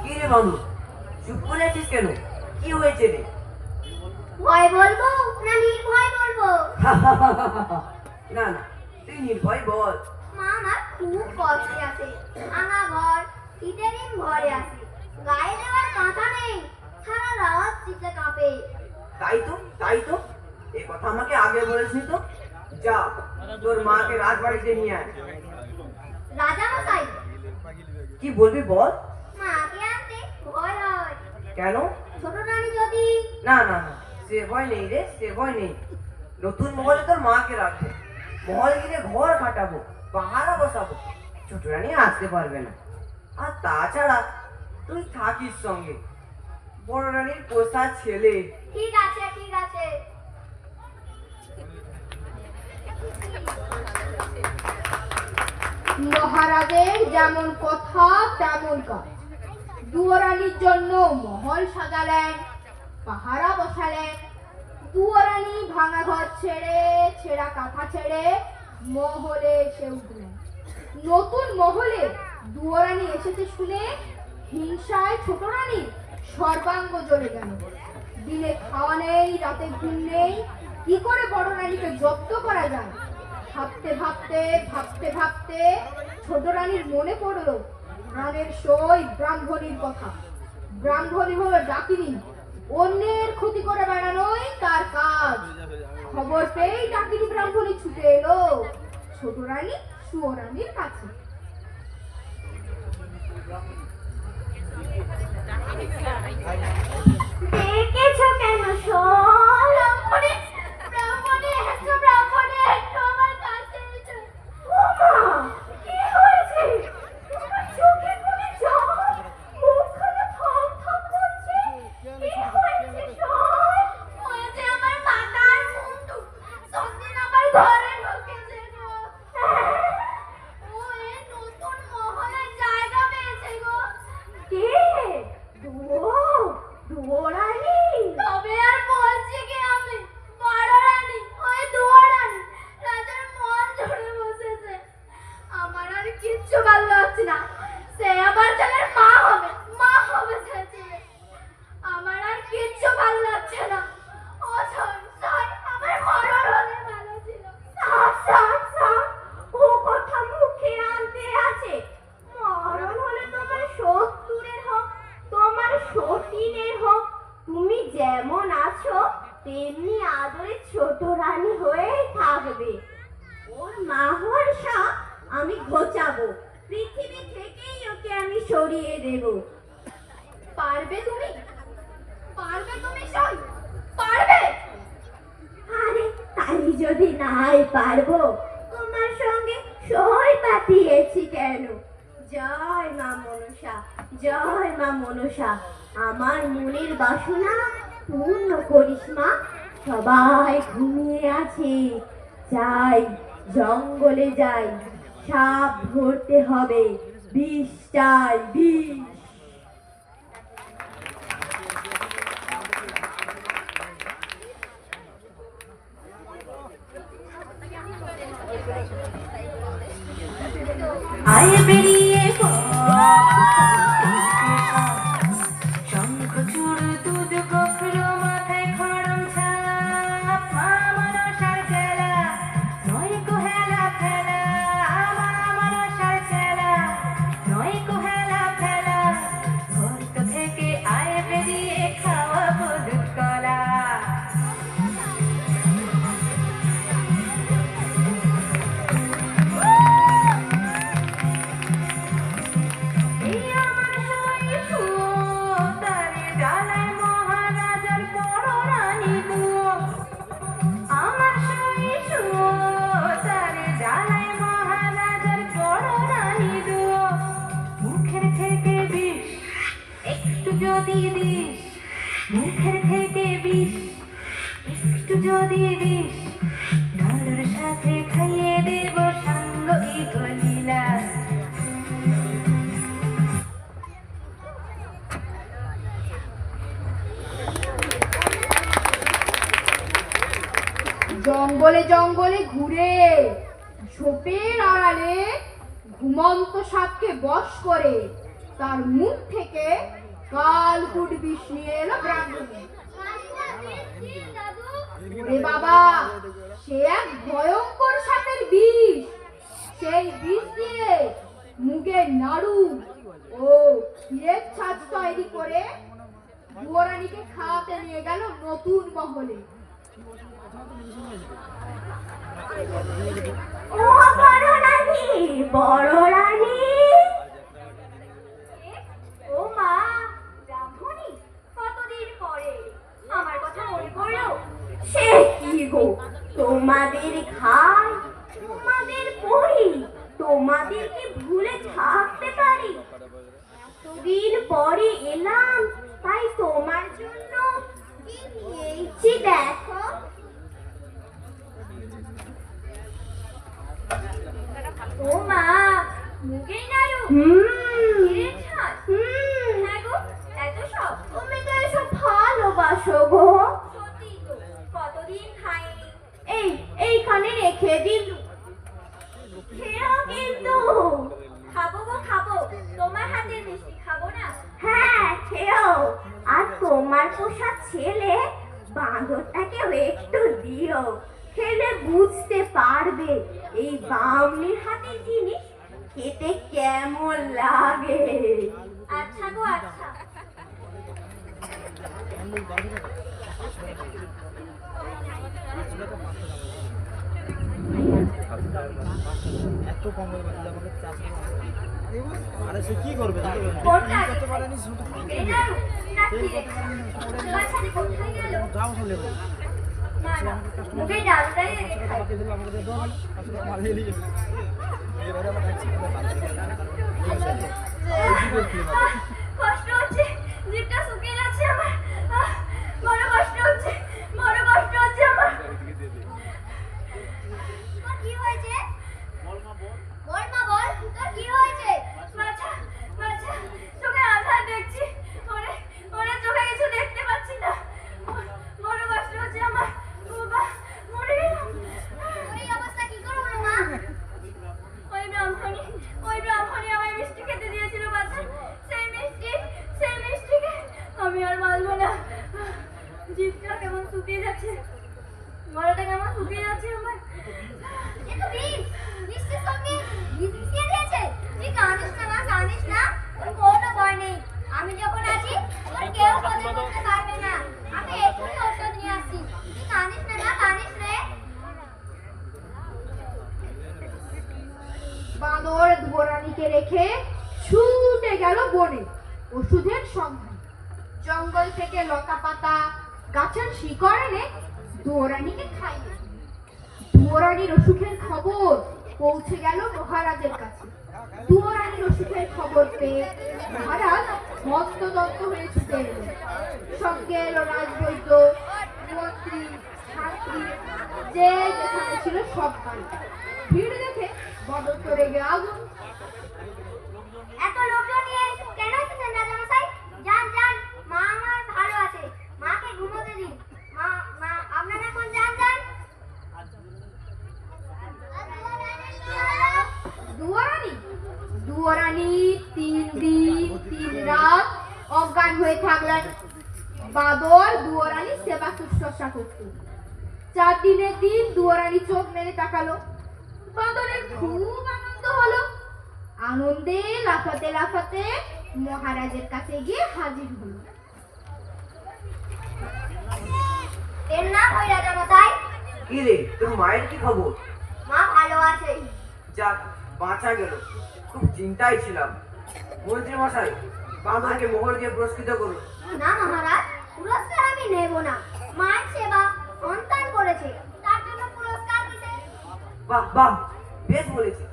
কি রে বাবু, চুপ করে আছিস কেন? কি হয়েছে রে? ভয় বলবো না নির্ভয় বলবো? না না, তুই নির্ভয় বল। মা আমার খুব কষ্টে আছে। আঙা ঘর, ইটেরিম ঘরে আছে, গায়ে দেওয়ার কাঁথা নেই, সারা রাত শীতে কাঁপে। তাই তো এই কথা আমাকে আগে বলেছিস তো। যা, তোর মাকে রাজবাড়িতে নিয়ে আয়। রাজামশাই, কি বলবি বল। মাকে আনতে ভয় হয়। কেন? ছোট রানী যদি... না না না, সে ভয় নেই রে, সে ভয় নেই। নতুন মহলে তোর মাকে রাখবো, মহল গিয়ে ঘর কাটাবো, পাহারা বসাবো, ছোট রানী আসতে পারবে না। আর তাছাড়া তুই থাকিস সঙ্গে, বড় রানীর পোষা ছেলে। ঠিক আছে ঠিক আছে। মহারাজের যেমন কথা তেমন কাজ। দুয়োরানীর জন্য মহল সাজালেন, পাহারা বসালেন। দুয়োরানী ভাঙা ঘর ছেড়ে, ছেঁড়া কাঁথা ছেড়ে মহলে এসে উঠলেন। নতুন মহলে দুয়োরানী এসেছে শুনে হিংসায় ছোট রানী সর্বাঙ্গ জ্বলে গেল। দিনে খাওয়া নেই, রাতে ঘুম নেই, কি করে বড় রানীকে জব্দ করা যায় ভাবতে ভাবতে ভাবতে ভাবতে ছোট রানীর মনে পড়লো প্রাণের সই ব্রাহ্মণীর কথা। ব্রাহ্মণী হলো ডাকিনী, অন্যের ক্ষতি করে বেড়ানোই তার কাজ। খবর পেয়েই ডাকিনী ব্রাহ্মণী ছুটে এলো ছোট রানী সুয়রানীর কাছে। ডেকেছো কেন শোন? ব্রাহ্মণী, ব্রাহ্মণী, একটু ব্রাহ্মণী, একটু আমার কাছে এসো। ও মা, কি হয়েছে? তোমার চোখে কোনো জল, মুখখানা থমথম করছে। কি হয়েছে শোন? হয়েছে আমার মাথার মুন্ডু, সন্দিন আমার ঘরে ঢুকেছে গো। ও এ নতুন মহলে জায়গা পেয়েছে গো। কে? দুয়োরানী? তবে আর বলছি কি আমি, বড় রানী, ওই দুয়োরানী রাজার মন জুড়ে বসেছে। আমার আর কিচ্ছু ভালো লাগছে না। সে আবার ছেলের মা হবে, মা হবে সে ছেলে। আমার আর কিচ্ছু ভালো লাগছে না। ও শোন, শোন, আমার মরণ হলে ভালো ছিল। থাক, থাক, থাক, ও কথা মুখে আনতে আছে। মরণ হলে তোমার শত্রুরের হোক, তোমার সতীনের হোক, তুমি যেমন আছো তেমনি আদরে ছোট রানী হয়েই থাকবে। ওর মা হওয়ার শখ আমি ঘোচাবো, পৃথিবী থেকেই ওকে আমি সরিয়ে দেব। পারবে তুমি? পারবে তুমি সই? পারবে? আরে তাই যদি নাই পারবো, তোমার সঙ্গে সই পাঠিয়েছি কেন? জয় মা মনসা, জয় মা মনসা, আমার মনের বাসনা পূর্ণ করিস মা। সবাই ঘুমিয়ে আছে, যাই জঙ্গলে যাই, সাপ ধরতে হবে, বিষ চাই, বিষ। আয় বেরিয়ে শঙ্খ চূড় দুধ গোপুর মাথায় খড়ম ছাপ, মা মনসার চেলা নয় কোহেলা ফেলা, মা মনসার চেলা নয় কোহেলা ফেলা, ভোর থেকে আয় বেরিয়ে খাওয়াবো দুধ কলা। এই আমার শৈশব, তারে জ্বালায় মহারাজার বড় রানী গো। আমার শৈশব, তারে জ্বালায় মহারাজার বড় রানী গো। মুখের থেকে বিষ একটু যদি দিস, মুখের থেকে বিষ একটু যদি দিস, কারোর সাথে খাইয়ে দেব সাঙ্গ এই গলিলা। জঙ্গলে জঙ্গলে ঘুরে ঝোপের আড়ালে ঘুমন্ত সাপকে বশ করে তার মুখ থেকে কালকুট বিষ নিয়ে এলো ব্রাহ্মণী। ওরে বাবা, সে এক ভয়ঙ্কর সাপের বিষ। সেই বিষ দিয়ে মুগের নাড়ু ও ক্ষীরের ছাঁচ তৈরি করে দুয়োরানীকে খাওয়াতে নিয়ে গেল নতুন মহলে। ও বড় রানী, বড় রানী। ও মা ব্রাহ্মণী, কতদিন পরে আমার কথা মনে পড়লো? সে কি গো, তোমাদের খাই, তোমাদের পড়ি, তোমাদের কি ভুলে থাকতে পারি? এতদিন পরে এলাম, তাই তোমার জন্য কি নিয়েছি দেখো। ও মা, মুগের নাড়ু, ক্ষীরের ছাঁচ, হ্যাঁ গো, এত সব তুমি তো এসব ভালোবাসো গো। সত্যি তো, কতদিন খাইনি, এইখানে রেখে দিলু। খেও কিন্তু। খাবো গো খাবো, তোমার হাতের মিষ্টি খাবো না? হ্যাঁ খেও, আর তোমার পোষা ছেলে বাঁদরটাকেও একটু দিও। খেলে বুঝতে পারবে এই বামনির হাতের জিনিস খেতে কেমন লাগে। আচ্ছা গো আচ্ছা। আরে সে কি করবে কোনটা? করতে পারেনি শুধু এটা না কি রে? বাচ্চাটি কোথায় গেল? যাও চলে না না, মুখে ডালটাই রেখে খাই। আমাকে দিল আমাকে দিয়ে দাও আসলে মারিয়ে নিয়ে গেল এবারে আমরা খাচ্ছি কষ্ট হচ্ছে, জিভটা শুকিয়ে যাচ্ছে আমার। বড় কষ্ট হচ্ছে, বড় কষ্ট হচ্ছে আমার। তোর কি হয়েছে? বল মা বল, তোর কি হয়েছে? বাছা বাছা, চোখে আধার দেখছি, ওরে ওরে চোখে কিছু দেখতে পাচ্ছি না। বড় কষ্ট হচ্ছে আমার। বাবা মরে গেলাম। এই অবস্থা কি করে হলো মা? ওই ব্রাহ্মণী আমায় মিষ্টি খেতে দিয়েছিল বাছা। সেই মিষ্টিকে আমি আর মানবো না। জিভটা কেমন শুকিয়ে যাচ্ছে, গলাটা কেমন শুকিয়ে যাচ্ছে আমার। এটা বিষ, মিষ্টির সঙ্গে বিষ মিশিয়ে দিয়েছে। তুই কাঁদিস না মা, কাঁদিস না, তোর কোনো ভয় নেই। আমি যখন আছি তোর কেউ ক্ষতি করতে পারবে না। আমি এক্ষুনি ওষুধ নিয়ে আসছি। তুই কাঁদিস না মা, কাঁদিস রে। বাঁদর দুয়োরানীকে রেখে ছুটে গেল বনে ওষুধের সন্ধান। জঙ্গল থেকে লতা পাতা গাছের শিকড় এনে দুয়োরানীকে খাইয়ে। দুয়োরানীর অসুখের খবর পৌঁছে গেল মহারাজের কাছে। দুয়োরানীর অসুখের খবর পেয়ে মহারাজ হস্তদত্ত হয়ে ছুটে এলেন। সঙ্গে এলো রাজবৈদ্য, মন্ত্রী, ছাত্রী, যে যেখানে ছিল সব গাড়ি। ভিড় দেখে বদর তো রেগে আগুন। এত লোকজন নিয়ে কেন এসেছেন রাজামশাই? যান যান, মা আমার ভালো আছে, মাকে ঘুমোতে দিন। মা আপনারা এখন যান যান। দুয়োরানী 3 দিন 3 রাত অজ্ঞান হয়ে থাকলেন। বাঁদর দুয়োরানী সেবা শুশ্রূষা করত। 4 দিনের দিন দুয়োরানী চোখ মেলে তাকালো। বাঁদরের খুব আনন্দ হলো। আনন্দে লাফাতে লাফাতে মহারাজের কাছে গিয়ে হাজির হলো। এর নাম ওই রাজামশাই। কি রে, তোর মায়ের কি খবর? মা ভালো আছে। যাক, বাঁচা গেল, খুব চিন্তায় ছিলাম। মন্ত্রী মশাই, বাঁদরকে মোহর দিয়ে পুরস্কৃত করুন। না মহারাজ, পুরস্কার আমি নেব না। মায়ের সেবা সন্তান করেছে, তার জন্য পুরস্কার দিতে। বাহ বাহ, বেশ বলেছিস।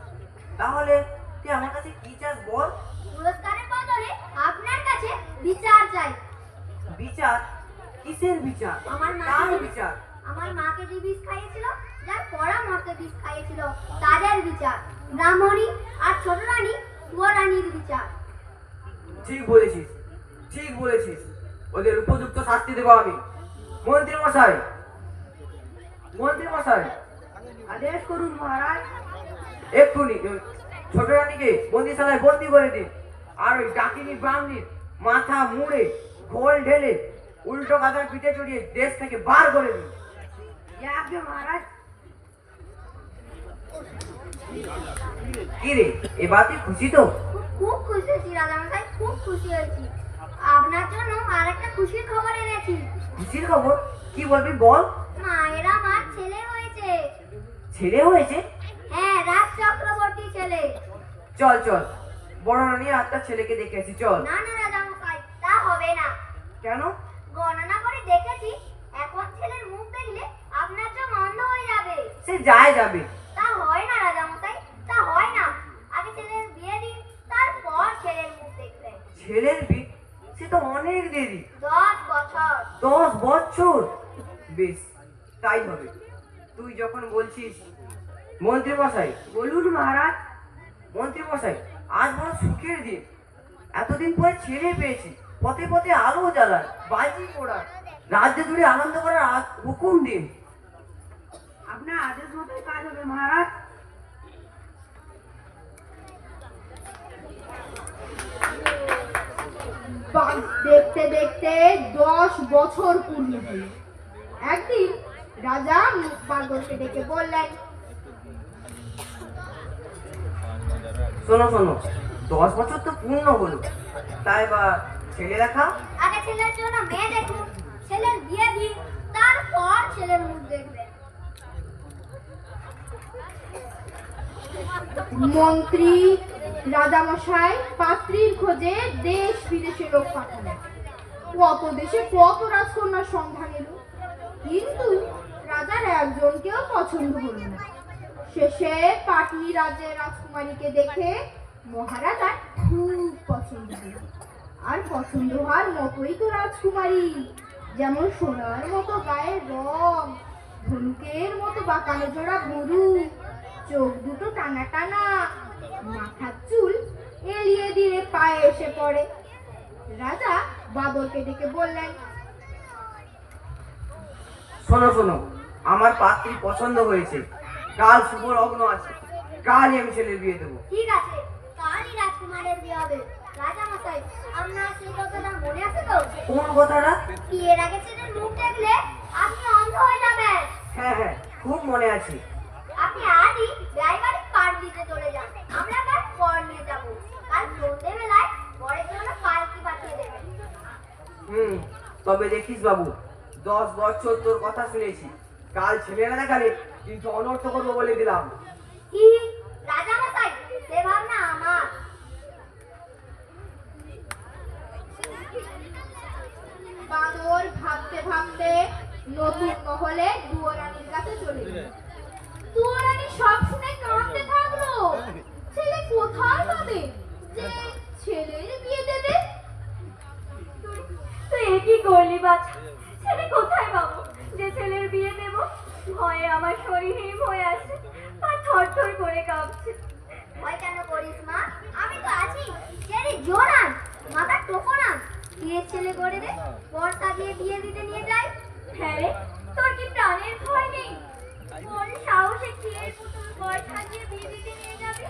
তাহলে তুই আমার কাছে কি চাস বল? পুরস্কারের বদলে আপনার কাছে বিচার চাই। বিচার? কিসের বিচার? আমার কার মাকে বিচার? আমার মাকে যে বিষ খাইয়েছিল, যার পরামর্শে বিষ খাইয়েছিল, তাদের বিচার। ব্রাহ্মণী আর ছোট রানী দুয়োরানীর বিচার। ঠিক বলেছিস, ঠিক বলেছিস। ওদের উপযুক্ত শাস্তি দেবো আমি। মন্ত্রী মশাই, মন্ত্রী মশাই, আদেশ করুন মহারাজ। এক্ষুনি ছোট রানীকে বন্দিশালায় বন্দি করে দিন। আর ওই ডাকিনী ব্রাহ্মণীর মাথা মুড়ে ঘোল ঢেলে উল্টো গাদার পিঠে চড়িয়ে দেশ থেকে বার করে দিন। আজ্ঞে মহারাজ। কি রে, এবার তুই খুশি তো? খুব খুশি হয়েছি রাজামশাই, খুব খুশি হয়েছি। আপনার জন্য আর একটা খুশির খবর এনেছি। খুশির খবর? কি বলবি বল। মায়ের আমার ছেলে হয়েছে। ছেলে হয়েছে? হ্যাঁ, রাজ চক্রবর্তী ছেলে। চল চল, বড় রানী আর তার ছেলেকে দেখে আসি, চল। না না রাজামশাই, তা হবে না। কেন? গণনা করে দেখেছি, এখন ছেলের মুখ দেখলে আপনার চোখ অন্ধ হয়ে যাবে। সে যায় যাবে। তা হয় না রাজামশাই, তা হয় না। আগে ছেলের বিয়ে দিন, তারপর ছেলের মুখ দেখবেন। ছেলের বিয়ে? সে তো অনেক দেরি। 10 বছর। 10 বছর? বেশ, তাই হবে, তুই যখন বলছিস। মন্ত্রী মশাই। বলুন মহারাজ। মন্ত্রী মশাই, আজ বড় সুখের দিন। এতদিন পরে ছেলে পেয়েছি। পথে পথে আলো জ্বালান, বাজি পোড়ান, রাজ্য জুড়ে আনন্দ করার হুকুম দিন। আপনার আদেশ মতোই কাজ হবে মহারাজ। দেখতে দেখতে 10 বছর পূর্ণ হল। একদিন রাজা বাদরকে ডেকে বললেন, শোনো শোনো, 10 বছর তো পূর্ণ হলো, তাই বা ছেলে দেখা? আগে ছেলের জন্য মেয়ে দেখুন, ছেলের বিয়ে দিই, তারপর ছেলের মুখ দেখবেন। মন্ত্রী রাজামশাই পাত্রীর খোঁজে দেশ বিদেশে লোক পাঠালেন। কত দেশে কত রাজকন্যার সন্ধান এলো, কিন্তু রাজার একজনকেও পছন্দ হলো না। শেষে পাটলি রাজ্যের রাজকুমারীকে দেখে মহারাজার খুব পছন্দ হলো। আর পছন্দ হওয়ার মতোই তো রাজকুমারী, যেমন সোনার মতো গায়ের রং, ধনুকের মতো বাঁকানো জোড়া ভুরু, চোখ দুটো টানা টানা, মাথার চুল এলিয়ে দিয়ে পায়ে এসে পড়ে। রাজা বাদরকে ডেকে বললেন, শোনো শোনো, আমার পাত্রী পছন্দ হয়েছে, কাল শুভ লগ্ন আছে, কালই আমি ছেলের বিয়ে দেবো। ঠিক আছে, কালই রাজকুমারের বিয়ে হবে। রাজা মশাই, আপনার সেই কথাটা মনে আছে তো? কোন কথাটা? বিয়ের আগে ছেলের মুখ দেখলে আপনি অন্ধ হয়ে যাবেন। হ্যাঁ হ্যাঁ, খুব মনে আছে। আপনি আজই ড্রাইভারে পার দিতে চলে যান, আমরা কাল পর নিয়ে যাবো। কাল সন্ধ্যেবেলায় বরের জন্য পালকি পাঠিয়ে দেবেন। তবে দেখিস বাবু, 10 বছর তোর কথা শুনেছি, কাল ছেলেরা দেখালে কিন্তু অনর্থ করবো বলে দিলাম। কি রাজা মশাই, সে ভাবনা আমার। বাদর ভাবতে ভাবতে নতুন মহলে দুয়োরানীর কাছে চলে গেল। দুয়োরানী সব শুনে কাঁদতে থাকলো। ছেলে কোথায় পাবে যে ছেলের বিয়ে দেবে? তুই কি করলি বাছা? ছেলে কোথায় পাবো যে ছেলের বিয়ে দেব? ভয়ে আমার শরীর হিম হয়ে আসছে, আর থরথর করে কাঁপছে। ভয় কেন করিস মা, আমি তো আছি। ছেলে জোরান, মাথা টোকোনা, বিয়ের ছেলে করে দে, বর্ষা দিয়ে বিয়ে দিতে নিয়ে যাই। হ্যাঁ রে, তোর কি প্রাণের ভয় নেই? কোন সাহসে খেয়ে পুতুল বর্ষা দিয়ে বিয়ে দিতে নিয়ে যাবি?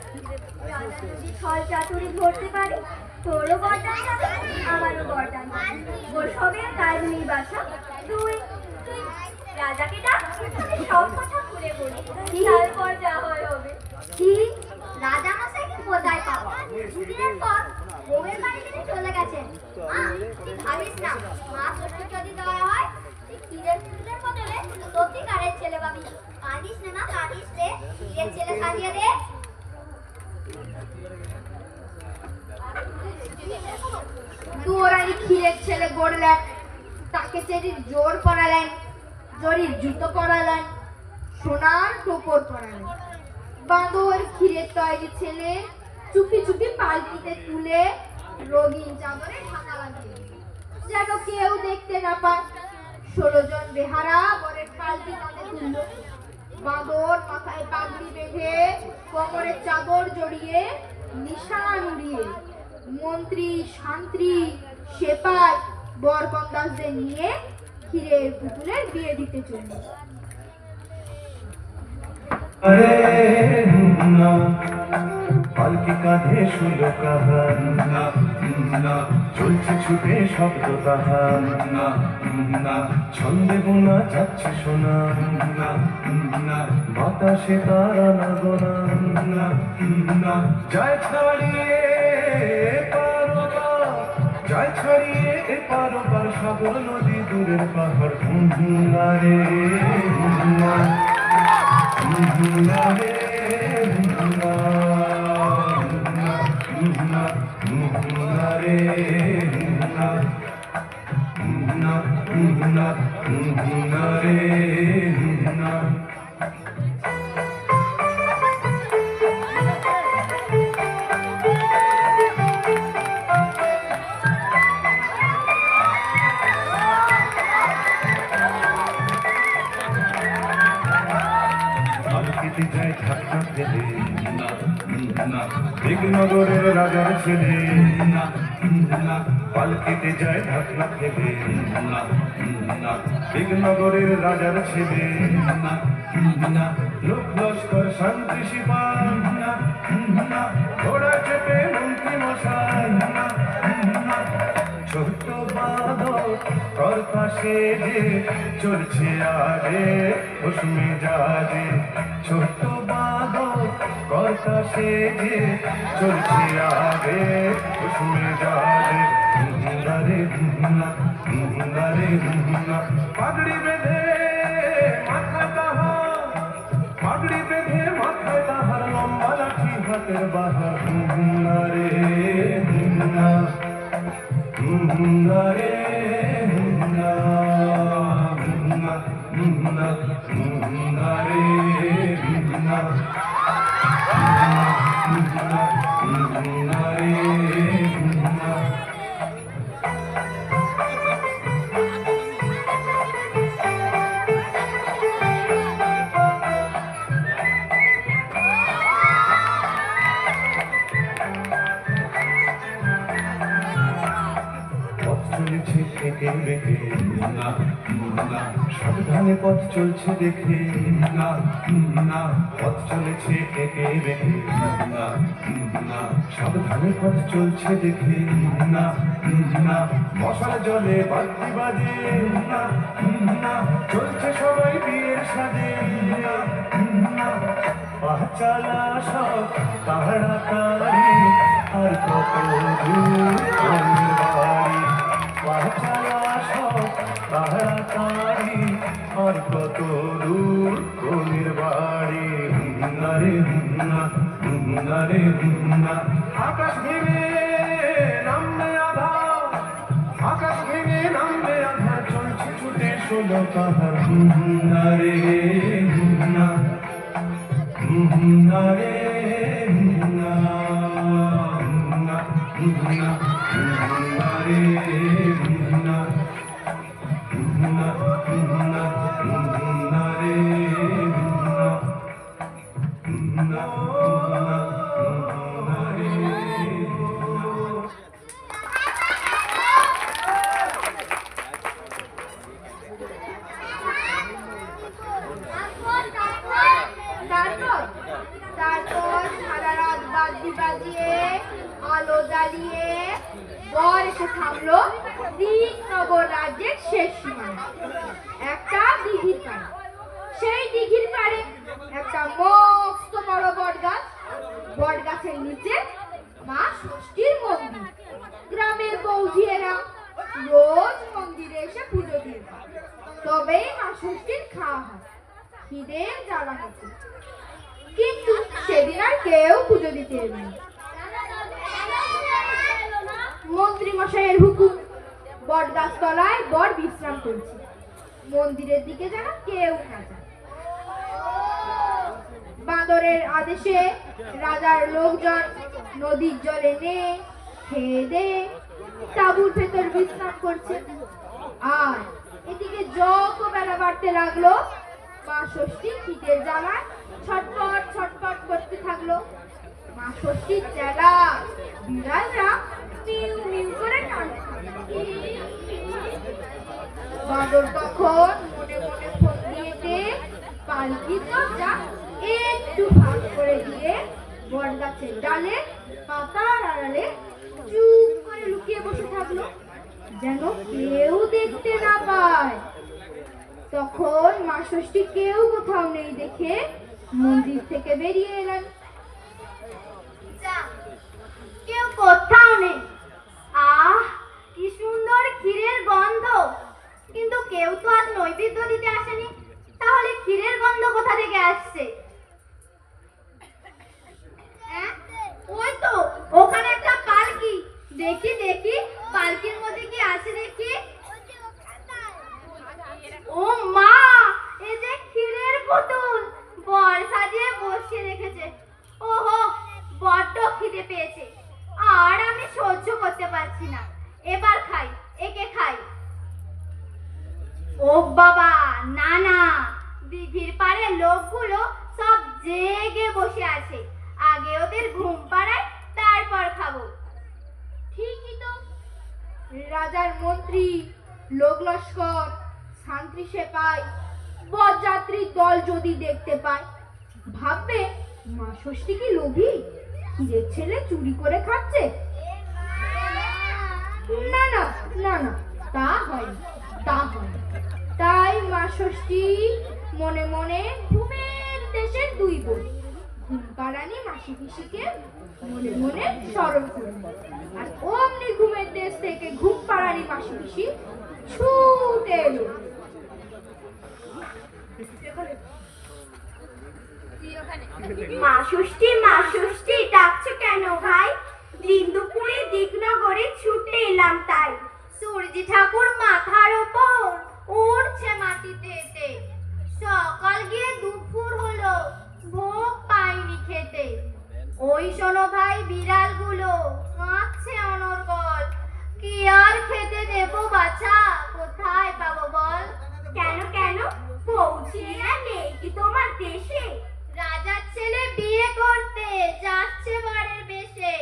রাজা যদি ছল চাতুরি ধরতে পারে, তোরও বরদান যাবে, আমারও বরদান যাবে। ওর সবে কাজ নেই বাছা। তুই তুই রাজাকে ডাক, আমি সব কথা খুলে বলি, তারপর যা হয় হবে। কি রাজা মশাইকে কোথায় পাবো? দুদিনের পর বউয়ের বাড়ি থেকে চলে গেছেন। মা, তুই ভাবিস না, মা ছোট যদি দেওয়া হয়, তুই ক্ষীরের পুতুলের বদলে সত্যিকারের ছেলে পাবি। কাঁদিস না, কাঁদিস রে, ক্ষীরের ছেলে সাজিয়ে দে। দুয়োরানী ক্ষীরের ছেলে গড়লেন, তাকে চেরির জোর পরালেন, জরির জুতো পরালেন, সোনার টোপর পরালেন। বাঁদর ক্ষীরের তৈরি ছেলে চুপি চুপি পালকিতে তুলে রঙিন চাদরে ঢাকা লাগিয়ে দিল, যেন কেউ দেখতে না পায়। 16 জন বেহারা বরের পালকি কাঁধে তুলল। বাঁদর মাথায় পাগড়ি বেঁধে, কোমরে চাদর জড়িয়ে, নিশান উড়িয়ে মন্ত্রী শান্ত্রী সেপাই বরকন্দাসদের নিয়ে ক্ষীরের পুতুলের বিয়ে দিতে চলল। আরে না, পালকি কাঁধে শুলো কাহার, চলছে ছুটে শব্দ তাহার, ছন্দে বোনা যাচ্ছে সোনা, বাতাসে তার আনাগোনা, যায় ছাড়িয়ে পারোবার, যায় ছাড়িয়ে পারোবার, সাগর নদী দূরের পাহাড়, রে যায় ঢাকা ফেলে, দিগনগরের রাজার ছেলে, পালকিতে যায় ঢাকনা ফেলে, দিগনগরের রাজার ছেলে, লোক লস্কর শান্তি শিবান, ঘোড়া চেপে মন্ত্রী মশাই, ছোট্ট বাদর কর্তা সেজে চলছে আগে কুসুমে যাজে ছোট্ট বাঁদর কর্তা সেজে চলছে আগে কুসুমে যাজে রে পাগড়ি বেঁধে মাথায় তাহার পাগড়ি বেঁধে মাথায় তাহার লম্বা লাঠি হাতের বাহার রে রে চলেছে থেকে বেঁধে সাবধানে পথ চলছে দেখে পথ চলেছে একে বেঁধে সাবধানে পথ চলছে দেখে মশার জলে বালতি বাজে চলছে সবাই বিয়ের সাজে পাঁচালা সব তাড়াতাড়ি আর কত দূর বাড়ি পাঁচালা সব তাড়াতাড়ি আর কত দূর কোনের বাড়ি রে আকাশ ভেঙে নামবে আধা আকাশ ভেঙে নামবে আধা চলছে ছুটে ষোলো কাহার রে তারপর সারা রাত বাদ্যি বাজিয়ে আলো জ্বালিয়ে বর এসে থামলো দিকনগর রাজ্যের শেষ সীমানা একটা দিঘির পাড়ে। সেই দিঘির পাড়ে একটা মস্ত বড় বট গাছের নিচে মা ষষ্ঠীর মন্দির। গ্রামের বৌঝিয়েরা রোজ মন্দিরে এসে পুজো দিয়ে তবেই মা ষষ্ঠীর খাওয়া হয়। খিদের জ্বালা হচ্ছে, কিন্তু সেদিন আর কেউ পুজো দিতে এলো না। মন্ত্রী মশাইয়ের হুকুম, বট গাছ তলায় বর বিশ্রাম করছে, মন্দিরের দিকে যেন কেউ না যায়। বাঁদরের আদেশে রাজার লোকজন নদীর জলে নেয়ে খেয়ে দে তাঁবুর ভেতর বিশ্রাম করছে। আর এদিকে যত বেলা বাড়তে লাগলো মা ষষ্ঠী খিদের জ্বালায় ছটপট ছটপট করতে থাকলো। মা ষষ্ঠীর চেলা বিড়ালরা মিউ মিউ করে কাঁদছে। বাঁদর তখন মনে মনে ফোন দিয়েছে পালকির দরজা একটু ফাঁক করে দিয়ে বট গাছের ডালে পাতার আড়ালে চুপ করে লুকিয়ে বসে থাকলো, যেন কেউ দেখতে না পায়। তখন মা ষষ্ঠী কেউ কোথাও নেই দেখে মন্দির থেকে বেরিয়ে এলেন। কেউ কোথাও নেই। আহ, কি সুন্দর ক্ষীরের গন্ধ! কিন্তু কেউ তো আজ নৈবেদ্য দিতে আসেনি, তাহলে ক্ষীরের গন্ধ কোথা থেকে আসছে? ওই তো ওখানে একটা পালকি, দেখি দেখি পালকির মধ্যে কি আছে দেখি। ও মা, এই যে ক্ষীরের পুতুল বর সাজিয়ে বসিয়ে রেখেছে। ওহো, বড্ড খিদে পেয়েছে, আর আমি সহ্য করতে পারছি না। এবার খাই, একে খাই। ও বাবা, না না, দিঘির পাড়ে লোকগুলো সব জেগে বসে আছে, আগে ওদের ঘুম পাড়ায় তারপর খাবো। ঠিকই তো, রাজার মন্ত্রী, লোক লস্কর, শান্তি সেপাই, বরযাত্রীর দল যদি দেখতে পায় ভাববে মা ষষ্ঠী কি লোভী, ক্ষীরের ছেলে চুরি করে খাচ্ছে। না না না না, তা হয় তা হয়। তাই মা ষষ্ঠী মনে মনে ঘুমের দেশের দুই বোন ঘুমপাড়ানি মাসি পিসিকে মনে মনে স্মরণ করল। আর অমনি ঘুমের দেশ থেকে ঘুমপাড়ানি মাসি পিসি ছুটে এলো। মা ষষ্ঠী ডাকছো কেন ভাই? দিন দুপুরে দিকনগরে ছুটে এলাম তাই। সূর্য ঠাকুর মাথার ওপর উড়ছে মাটিতে এতে। সকাল গিয়ে দুপুর হলো, ভোগ পাইনি খেতে। ওই শোনো ভাই বিড়ালগুলো কাঁদছে অনর্গল। কি আর খেতে দেবো বাছা, কোথায় পাবো বল? কেন পৌঁছিয়ে নেই কি তোমার দেশে? রাজার ছেলে বিয়ে করতে যাচ্ছে বাড়ির বেশে।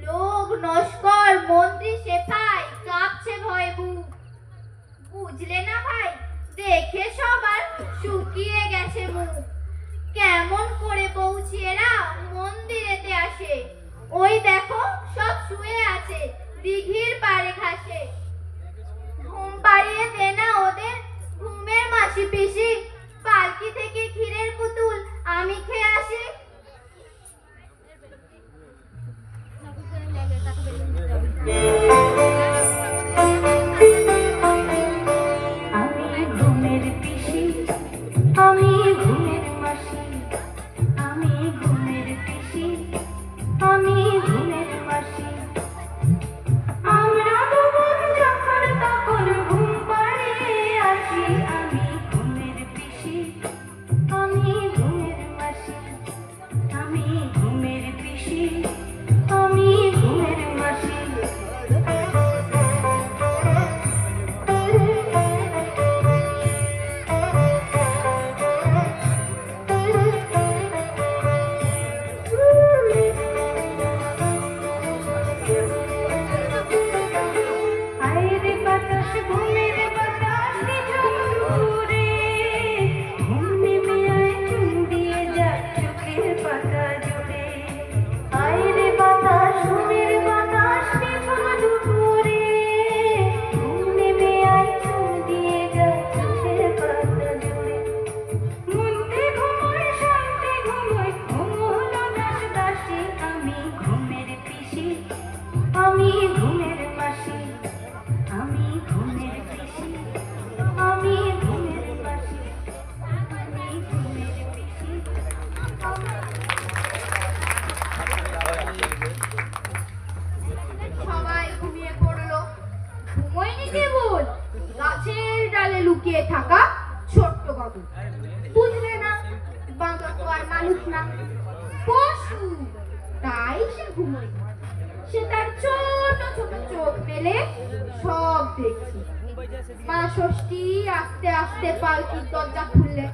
লোক নস্কর মন্ত্রী সেফাই কাঁপছে ভয়ে বুক। বুঝলে না ভাই, দেখে সবার শুকিয়ে গেছে মুখ। কেমন করে পৌঁছিয়েরা মন্দিরেতে আসে? ওই দেখো সব শুয়ে আছে দিঘির পাড়ে ঘাসে। ঘুম পাড়িয়ে দে না ওদের ঘুমের মাসি পিসি। পালকি থেকে ক্ষীরের পুতুল আমি খেয়ে আসি। আমি ঘুমের পিসি, আমি ঘুমের মাসি। আমি ঘুমের পিসি, আমি ঘুমের মাসি। আমরা দুজন যখন তখন ঘুম পাড়িয়ে আসি। আমি ঘুমের পিসি, আমি ঘুমের মাসি। আমি ঘুমের পিসি, আমি ঘুমের মাসি। আইরে বাতাস ঘুমের বাতাস নিঝুম ঘুরে। ঘুম নেমে আয় চুন দিয়ে যা চোখের পাতা জুড়ে। আইরে বাতাস ঘুমের বাতাস নিঝুম দুপুরে। ঘুম নেমে আয় চুন দিয়ে যা চোখের পাতা জুড়ে। মনতে ঘুমোয় শান্তি ঘুমোয় ঘুমোলো দাস দাসী। আমি ঘুমের পিসি, আমি ঘুমের মাসি। আমি ঘুমের পিসি, আমি ঘুমের মাসি। আমি ঘুমের পিসি, সবাই ঘুমিয়ে পড়লো। ঘুমোয়নি কেবল গাছের ডালে লুকিয়ে থাকা ছোট্ট বাবু। বুঝলে না, বাঁদর তো আর মানুষ না, পশু। তাই সে ঘুমোয়। সে তার ছোট ছোট চোখ মেলে সব দেখছে। মা ষষ্ঠী আস্তে আস্তে পালকির দরজা খুললে।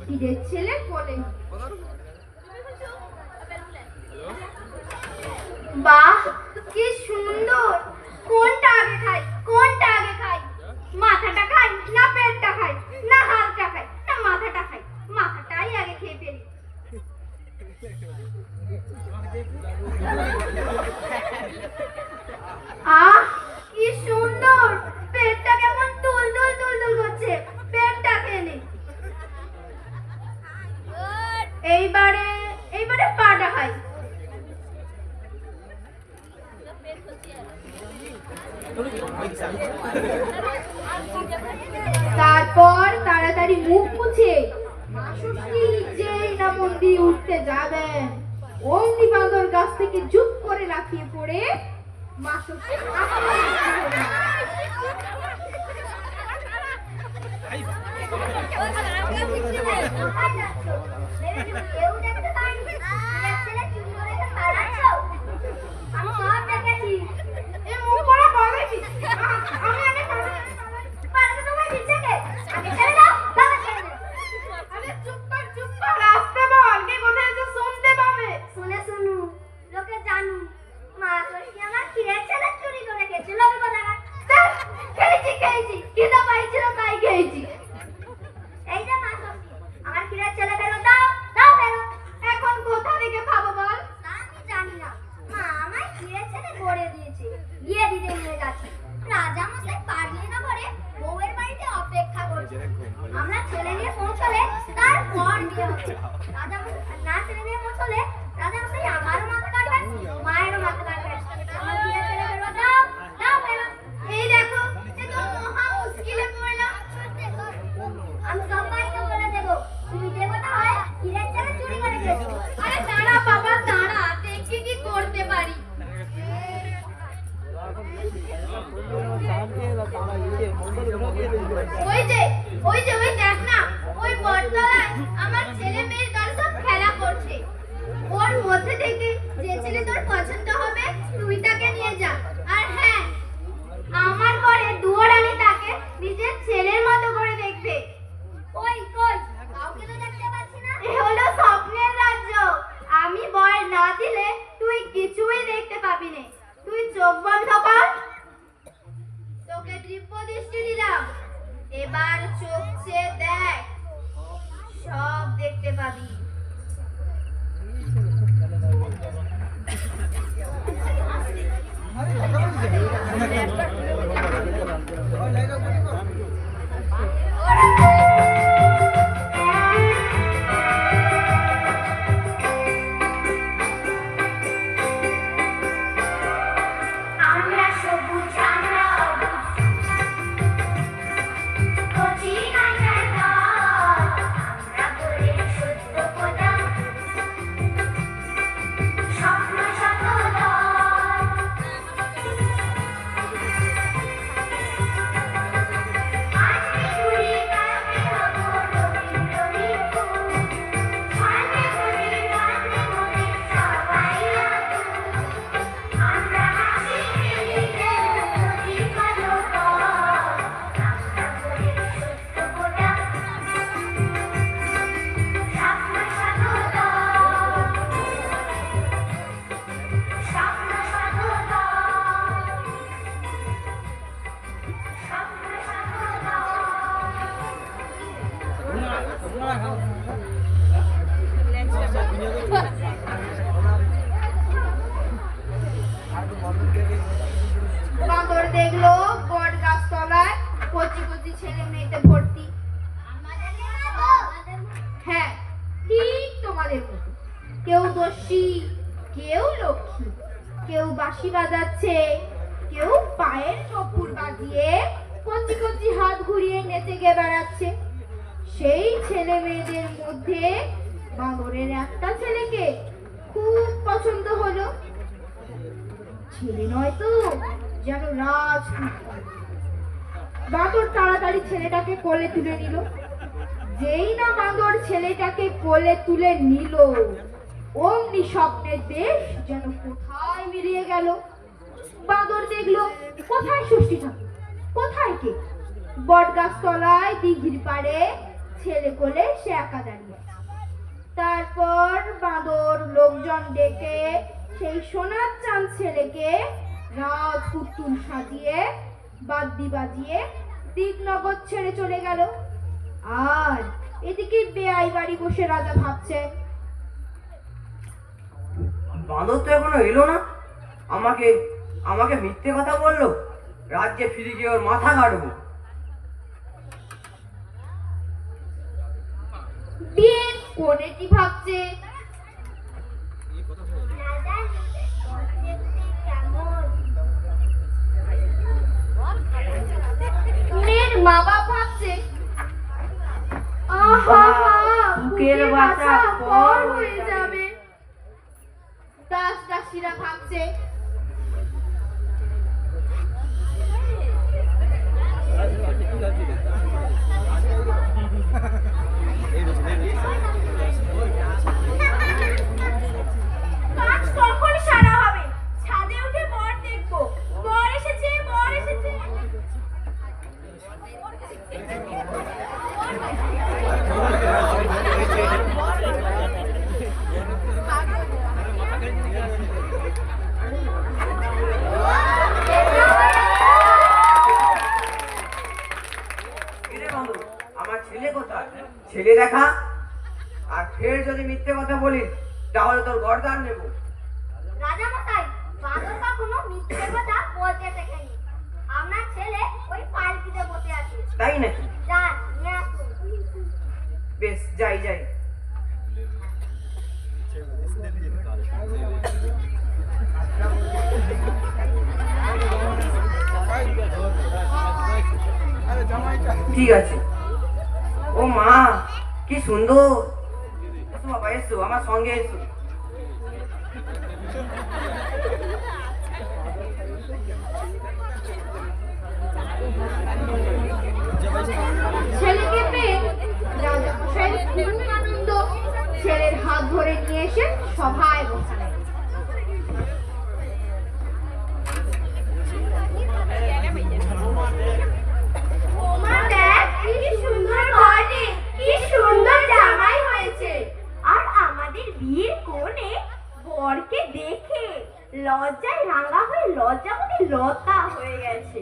হিরের ছেলে বলে, বাহ কি সুন্দর! কোনটা আগে খাই, কোনটা আগে খাই? মাথাটা খাই না পেটটা খাই না হাতটা খাই না মাথাটা খাই? মাথাটাই আগে খেয়ে ফেলি। আহ কি সুন্দর! পেটটা কেমন তুলতুল তুলতুল করছে। পেটটা খেয়ে নি। এইবারে পাটা খাই। তারপর তাড়াতাড়ি মুখ মুছে মা ষষ্ঠী যেই না মন্দিরে উঠতে যাবেন, অমনি বাঁদর গাছ থেকে চুপ করে লাফিয়ে পড়ে মা ষষ্ঠী কেউ দেখতে পাইনি। ছেলে চুরি করে তো পালাচ্ছ। আমি সব দেখেছি। এ মুখ পড়া পাবেছি। আমি পালাতে তোমায় দিচ্ছে কে? আগে ছেড়ে দাও, বাবা ছেড়ে দাও। আরে চুপ কর আসতে বল, কে কোথায় আছে শুনতে পাবে। শুনু লোকে জানু মা ষষ্ঠী আমার ক্ষীরের ছেলে চুরি করে খেয়েছে। লোকে কথা খেয়েছি খিদা পাইছিল তাই খেয়েছি। এই যে মা ষষ্ঠী আমার ক্ষীরের ছেলে ফেরত দাও, দাও ফেরত। আমরা ছেলে নিয়ে পৌঁছলে তারপর বিয়ে হচ্ছে। রাজা না ছেলে নিয়ে পৌঁছলে রাজা মশাই আমারও মাথা কাটবেন, মায়েরও মাথা কাটবেন। আমার বিয়ে ছেলে বেরো, দাও দাও বেরো। এই দেখো, এ তো মহা মুশকিলে পড়লাম। আমি সবাইকে বলে দেবো তুমি দেবতা হয় হীরের চালে চুরি করে গেছো। আরে দাঁড়া বাবা দাঁড়া, দেখি কি করতে পারি। ওই দেখ না, ওই বটতলায় আমার ছেলে মেয়ের দল সব খেলা করছে। ওর মধ্যে থেকে যে ছেলে তোর পছন্দ হবে তুই তাকে নিয়ে যা। আর হ্যাঁ, আমার ঘরে দুয়ারানি তাকে নিজের ছেলের মতো করে দেখবে। কই কই কাউকে তো দেখতে পাচ্ছি না। এ হলো স্বপ্নের রাজ্য। আমি ভয় না দিলে তুই কিছুই দেখতে পাবি না। তুই চোখ বন্ধ কর, তোকে দিব্য দৃষ্টি দিলাম। এবার চোখ চেয়ে দেখ, সব দেখতে পাবি। আমরা সবুজ আমরা কচি কাঁটার দল, আমরা বলে সত্য কথা, স্বপ্ন সকল। আজকে ঘুরি কালকে হব রঙিন রঙিন ফুল, ছড়াতে ঘুরি রাতে মনে সবাই আকুল। আমরা হাসি খেলিতে নদী কালো পথ, আমরা বলে সত্য কথা, স্বপ্ন সাগর, স্বপ্ন সাগর, স্বপ্ন বাঁদর দেখলো বট গাছতলায় কচি কচি ছেলে মেয়েতে ভর্তি। হ্যাঁ, ঠিক তোমাদের মতো। কেউ দস্যি, কেউ লক্ষ্মী, কেউ বাঁশি বাজাচ্ছে, কেউ পায়ের কপুর বাজিয়ে কচি কচি হাত ঘুরিয়ে নেচে গে বেড়াচ্ছে। সেই ছেলে মেয়েদের মধ্যে বাঁদরের একটা ছেলেকে খুব পছন্দ হলো। ছেলে নয় তো, যেন রাজপুত্র। বাঁদর তাড়াতাড়ি ছেলেটাকে কোলে তুলে নিল। যেই না বাঁদর ছেলেটাকে কোলে তুলে নিল, অমনি স্বপ্নের দেশ যেন কোথায় মিলিয়ে গেল। বাঁদর দেখলো কোথায় ষষ্ঠী ঠাকুর, কোথায় কে? বট গাছ তলায় দিঘির পাড়ে ছেলে কোলে সে একা দাঁড়িয়ে আছে। তারপর বাঁদর লোকজন ডেকে সেই সোনার চাঁদ ছেলেকে রাজপুত্তুল সাজিয়ে বাদ্যি বাজিয়ে দিকনগর ছেড়ে চলে গেল। আর এদিকে বেআই বাড়ি বসে রাজা ভাবছেন, বাঁদর তো এখনো এলো না। আমাকে আমাকে মিথ্যে কথা বললো। রাজ্যে ফিরে গিয়ে ওর মাথা কাটবো। বিয়ের কোনেটি ভাবছে, মেয়ের মা বাপ ভাবছে, আহা বুকের বাচ্চা পর হয়ে যাবে। দাস দাসীরা ভাবছে, কাজ কখন সারা হবে? ছাদে উঠে বর দেখবো। বর এসেছে, বর এসেছে। আমার ছেলে কোথায়? ছেলে দেখা। আর ফের যদি মিথ্যে কথা বলিস তাহলে তোর গর্দান নেব। রাজা মশাই, বাঁদর কখনো মিথ্যে কথা বলতে শেখেনি। আপনার ছেলে ওই পালকিতে বসে আছে। তাই নাকি? যান নিয়ে আসুন। বেশ যাই যাই। ঠিক আছে। ও মা, কি সুন্দর! এসো বাবা, এসো আমার সঙ্গে এসো। ছেলেকে পেয়ে রাজা মশাই খুব আনন্দ, ছেলের হাত ধরে নিয়ে এসে সভায় বসালেন। ওমা দেখ, কি সুন্দর ঘরে, কি সুন্দর জামাই হয়েছে। আর আমাদের বিয়ের কোণে বরকে দেখে লজ্জায় রাঙা হয়ে লজ্জাবতী লতা হয়ে গেছে।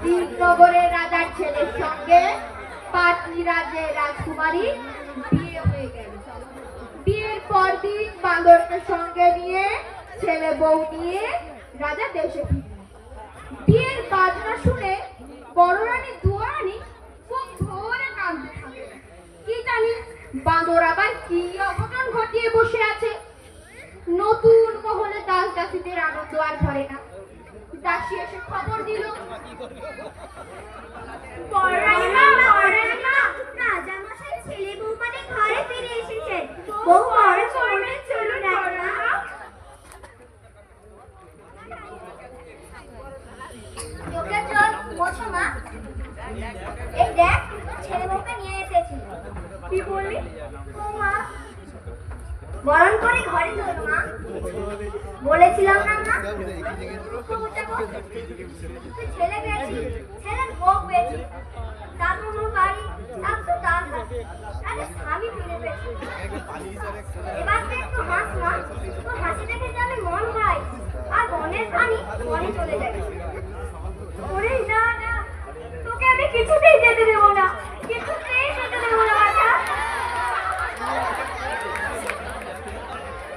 দীপনগরের রাজার ছেলের সঙ্গে পাটলি রাজ্যের রাজকুমারী বিয়ে হয়ে গেল। বিয়ের পর দিন বাঁদরকে সঙ্গে নিয়ে ছেলে বউ নিয়ে রাজা দেশে ফিরল। বিয়ের বাজনা শুনে বড় রানী দুয়ারানী খুব ধরে কাঁদতে থাকে। কি জানি বাঁদর আবার কি অঘটন ঘটিয়ে বসে আছে। নতুন মহলে দাস দাসীদের আনন্দ আর ধরে না। দাসী এসে খবর দিল, রাজামশাই ছেলে বৌমানে ঘরে ফিরে এসেছেন। বউ বড় করবেন, চলুন এখন। তোকে চল মোছো মা, এই দেখ ছেলে বউকে নিয়ে এসেছি। কি বললি? ও মা, বরণ করে ঘরে চল মা। বলেছিলাম না মা, তুই ছেলে পেয়েছিস, ছেলের বউ পেয়েছিস, তার কোনো বাড়ি তার তো তার হাতে, আরে স্বামী ফিরে পেয়েছিস। এবার তো একটু হাস মা, তোর হাসি দেখে যে আমি মন পাই, আর মনের পানি মনে চলে যায়। ওরে না না, তোকে আমি কিছুতেই যেতে দেবো না, কিছুতেই যেতে দেবো না বাছা।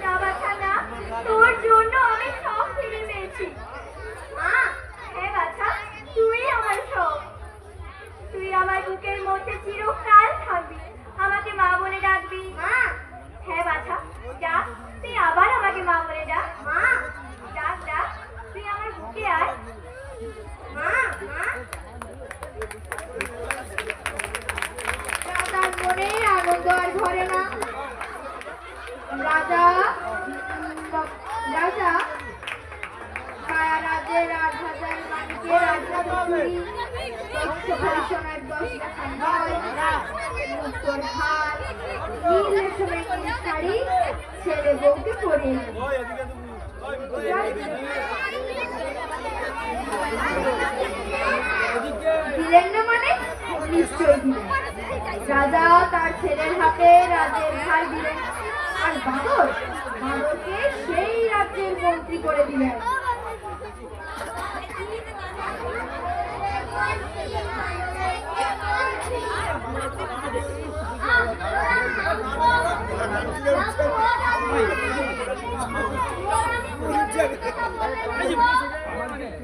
না বাছা না, তোর জন্য আমি সব ফিরে পেয়েছি। মা, হ্যাঁ বাছা, তুই আমার সব। তুই আমার বুকের মধ্যে চিরকাল থাকবি, আমাকে মা বলে ডাকবি। মা, হ্যাঁ বাছা, যা তুই আবার আমাকে মা বলে ডাক। মা, ডাক ডাক, তুই আমার বুকে আয়। মা, মা। রাজার মনে আনন্দ আর ধরে না। রাজা কায়া রাজ্যের রাজহাজার মানিকের রাজরাজপুরী সোনার 10টা খান্ডায় মুক্তোর হার নীল রেশমের শাড়ি ছেলে বউকে পরে দিলেন না মানে? নিশ্চয়ই দিলেন। রাজা তার ছেলের হাতে রাজ্যের ভার দিলেন, আর বাঁদরকে সেই রাজ্যের মন্ত্রী করে দিলেন।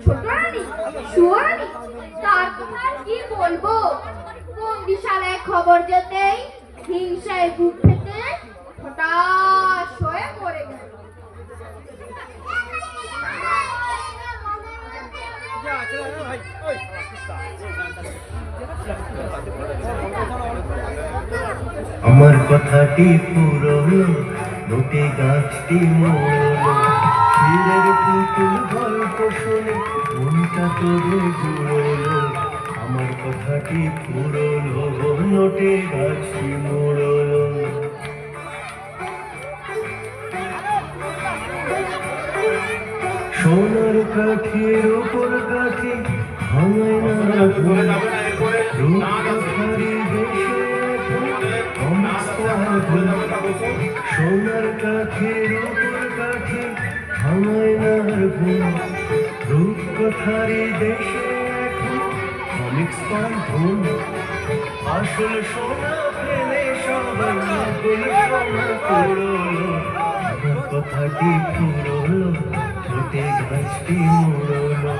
ছোট রানী, সুয়ারানী, তার কথা আর কি বলবো। বন্দিশালায় খবর যেতেই হিংসায় বুক ফেটে হঠাৎ হয়ে পড়ে গেল। আমার কথাটি পুরলো, নোটে গাছটি মোড়লো, হীরের পুতুল গল্প শুনে মনটা তোদের জুড়লো। আমার কথাটি পুরলো, নোটে গাছটি মোড়লো। সোনার কাঠের ওপর কাঠে ভাঙায় না বলে যাবে না, এরপরে নাচ আছে। সোনার কাঠের ওপর কাঠে ভাঙায় না ঘুম, রূপকথারি দেশে এখন কমিক্স পান ধুম। আসল সোনা ফেলে সবাই নকল সোনা পুরলো। আমার কথাটি পুরলো, ঠোঁটে গাছটি মোড়লো।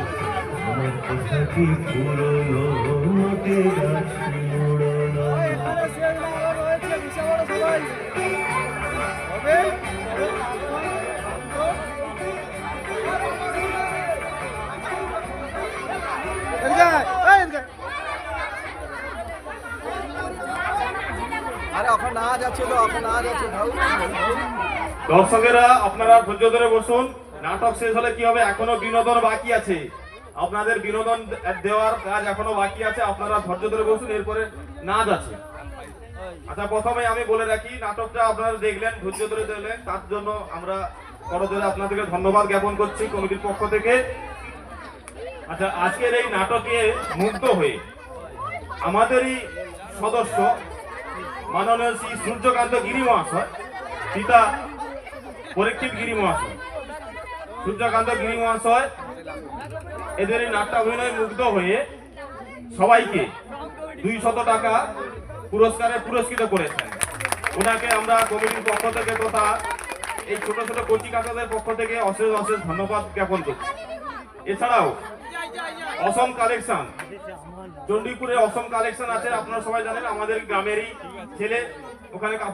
আমার কথাটি পুরলো, নোটে গাছটি মোড়লো। আরে ওখানে নাচ আছে তো, ওখানে নাচ আছে ভাউ। দর্শকেরা আপনারা ধৈর্য ধরে বসুন। নাটক শেষ হলে কি হবে, এখনো বিনোদন বাকি আছে। আপনাদের বিনোদন দেওয়ার কাজ এখনো বাকি আছে, আপনারা ধৈর্য ধরে বসুন, এরপরে নাচ আছে। আচ্ছা, প্রথমে আমি বলে রাখি, নাটকটা আপনারা দেখলেন, ধৈর্য ধরে দেখলেন, তার জন্য আমরা করজোরে আপনাদেরকে ধন্যবাদ জ্ঞাপন করছি কমিটির পক্ষ থেকে। আচ্ছা, আজকের এই নাটকে মুগ্ধ হয়ে আমাদেরই সদস্য মাননীয় শ্রী সূর্যকান্ত গিরি মহাশয়, পিতা পরীক্ষিত গিরি মহাশয়, সূর্যকান্ত গিরি মহাশয় এদের এই নাট্যাভিনয়ে মুগ্ধ হয়ে সবাইকে 200 টাকা পুরস্কারে পুরস্কৃত করেছেন। ওনাকে আমরা কমিটির পক্ষ থেকে তথা এই ছোট ছোট কচি কাকাদের পক্ষ থেকে অশেষ অশেষ ধন্যবাদ জ্ঞাপন করছি। এছাড়াও অসম কালেকশন, চণ্ডীপুরে অসম কালেকশন আছে, আপনারা সবাই জানেন, আমাদের গ্রামেরই ছেলে, ওখানে